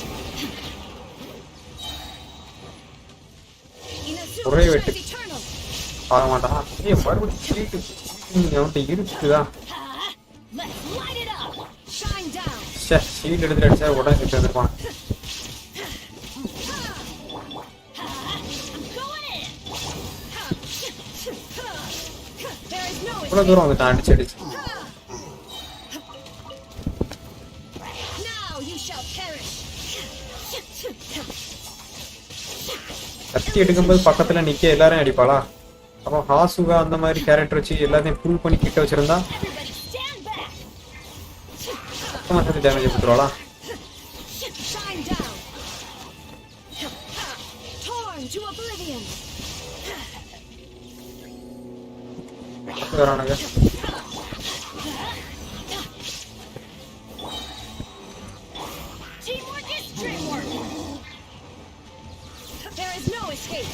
ஒரே Inazuma வெட்டு shines eternal. ஆக மாட்டான் மறுபடியும் சீட்டு அவன்கிட்ட இருக்குதா Let's light it up. Shine down. Seat எடுத்து அடிச்சா உடனே கிட்ட வந்துருப்பான் இவ்வளவு தூரம் வந்துட்டான் அடிச்சு அடிச்சு கத்தி எடுக்கும்போது பக்கத்துல நிக்க எல்லாரும் அடிப்பாளா அப்போ ஹாசுகா அந்த மாதிரி கேரக்டர் வச்சு எல்லாத்தையும் புல் பண்ணி கிட்ட வச்சிருந்தா டேமேஜ் கொடுத்துருவாளா to oblivion. வரானுங்க. Teamwork is dreamwork. There is no escape.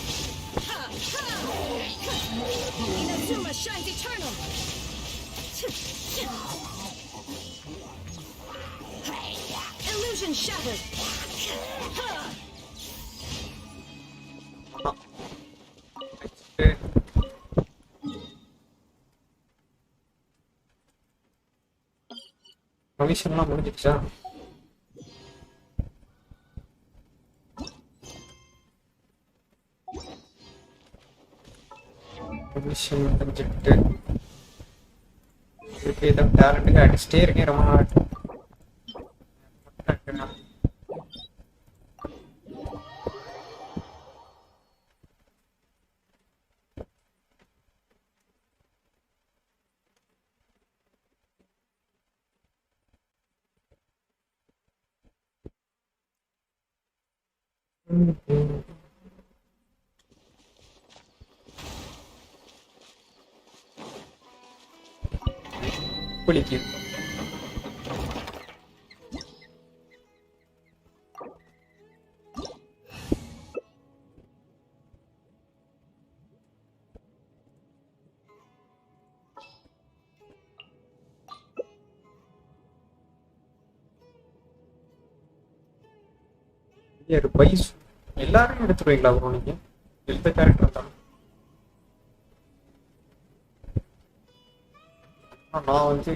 Inazuma shines eternal. Illusion shattered. கமிஷன்லாம் முடிஞ்சிடுச்சா? கமிஷன் முடிஞ்சிட்டு இதை டேலண்ட்டுக்கு அடிச்சிட்டே இருக்கேன் ரொம்ப நாள். குளிக்கு பைஸ் எல்லாரும் எடுத்துருவீங்களா ப்ரோ நீங்க? எந்த கேரக்டர் இருந்தாலும் நான் வந்து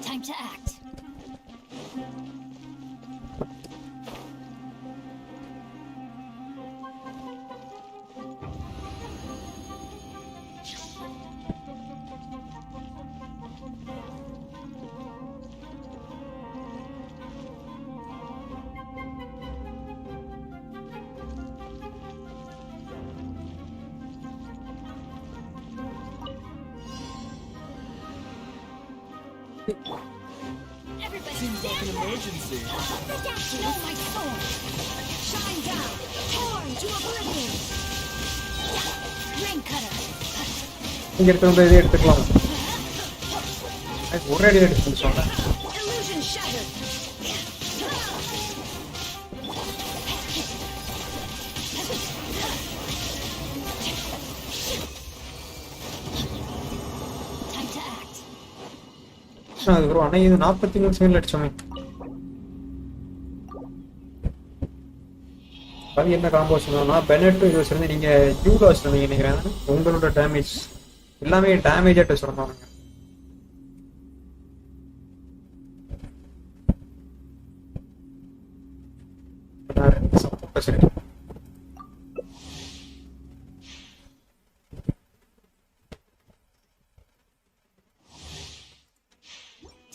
Time to act. Everybody Seems like an emergency. Know my sword. Shine down. Torn to oblivion. Rain cutter. இங்க இருக்கிற இதை எடுத்துக்கலாம். ஒரே அடி எடுத்து சொன்னேன். Illusion shattered. Time to act. அது ப்ரோ அண்ணா இது 43 செகண்ட்ல அடிச்சோமே. அது என்ன காம்போ சொன்னா பெனட் இது வச்சிருந்து நீங்க யூல வச்சிருந்தீங்க நினைக்கிறேன். உங்களோட டேமேஜ் எல்லாமே டேமேஜ் ஆட்டு சொன்னாங்க. சரி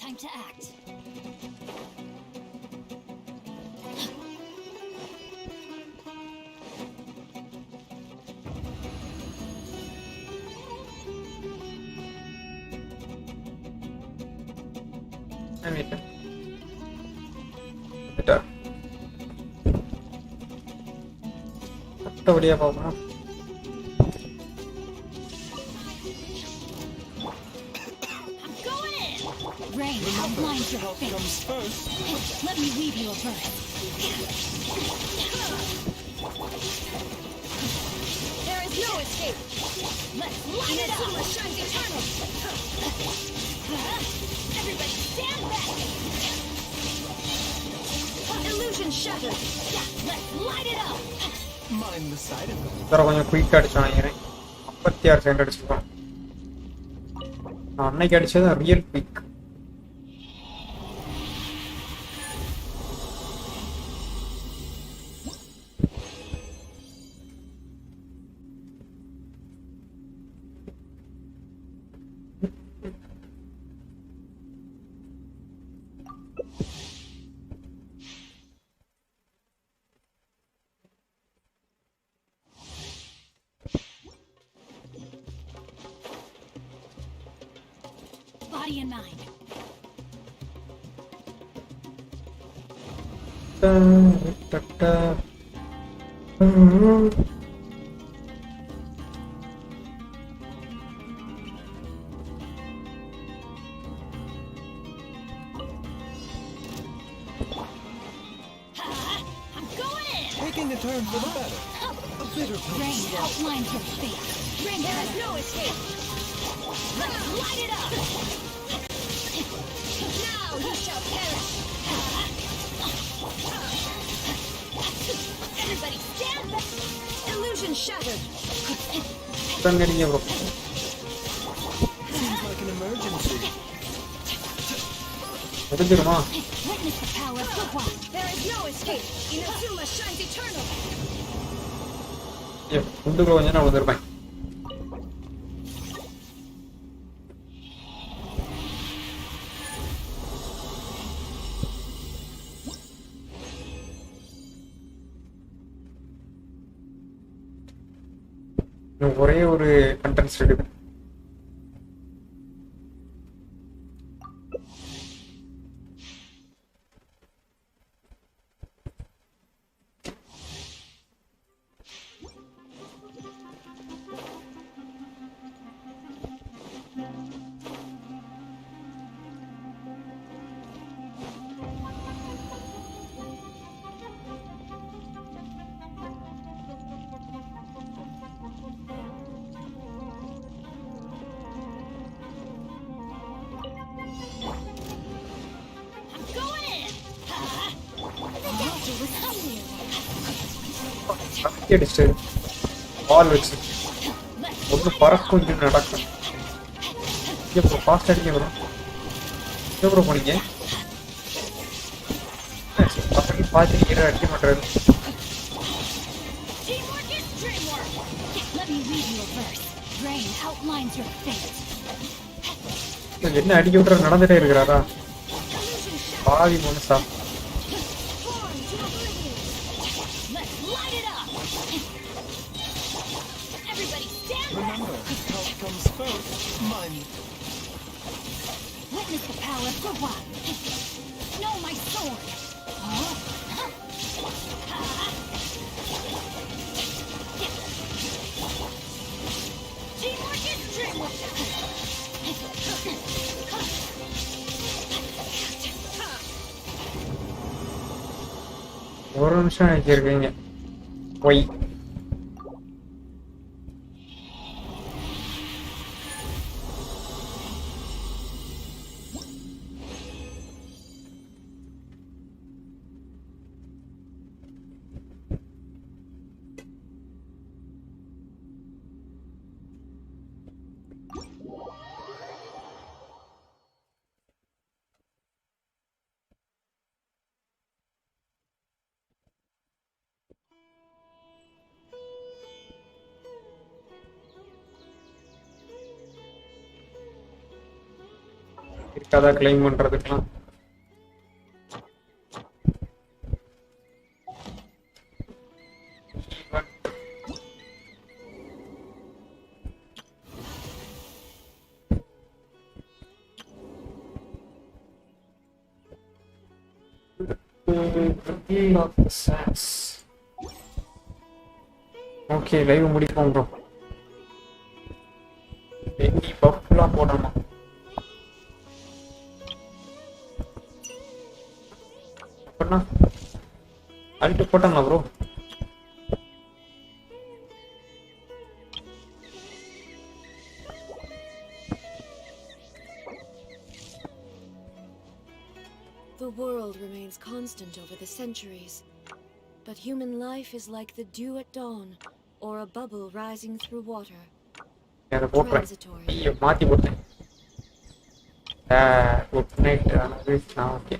Time to act. மற்றபடியா பார்க்கணும். Rain, I'll blind your face. Let me weave you a birth. There is no escape. Let's light it up. Shines eternal. Everybody stand back. Illusion shattered. Let's light it up. Mind the side of it. Sir கொஞ்சம் குயிக்காக அடிச்சோம் நினைக்கிறேன். 56 second அடிச்சிருக்கோம். நான் அன்னைக்கு அடிச்சது real quick. body and mind. I'm going in. Taking a turn for the better. A bitter Rain outlines your fate. Rain, there is no escape. Let's light it up. Now you shall perish. Everybody stand back. Illusion shattered. தங்கடிங்க bro. Seems like an emergency. முடிஞ்சிருமா? Witness the power of good one. There is no escape. Inazuma shines eternal. குண்டுக்குள்ள கொஞ்சம் நான் வந்திருப்பேன். ஒரே ஒரு contents எடுக்கும். அடிச்சு பால் வச்சு ஒன்று பறக்கும் இன்னும் நடக்கும். இங்கே ப்ரோ ஃபாஸ்ட் அடிக்க ப்ரோ. எங்கே ப்ரோ போனீங்க? பசங்க பார்த்து கீழே அடிக்க மாட்டாரு. என்ன அடிக்க விட்டுற நடந்துட்டே இருக்கிறாரா பாவி மனுஷா. Remember, health comes first. Money. Witness the power of good one. Know my sword. Teamwork is dreamwork. ஒரு நிமிஷம் வச்சிருக்கீங்க ஒய். இருக்காதா கிளைம் பண்றதுக்கெல்லாம்? ஓகே லைவ் முடிப்போம் ப்ரோ. எங்கி பஃப்லாம் போடணும். அல்ட்டு போட்டாங்களா bro? The world remains constant over the centuries, but human life is like the dew at dawn, or a bubble rising through water. Transitory. ஐயோ மாத்தி போட்டேன். Good night. ஓகே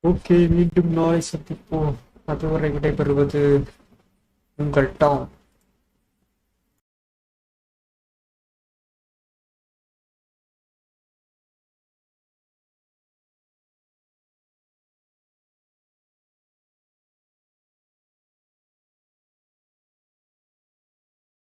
ஓகே, மீண்டும் நாளை சந்திப்போம். அதுவரை விடைபெறுவது உங்கள் டாம்.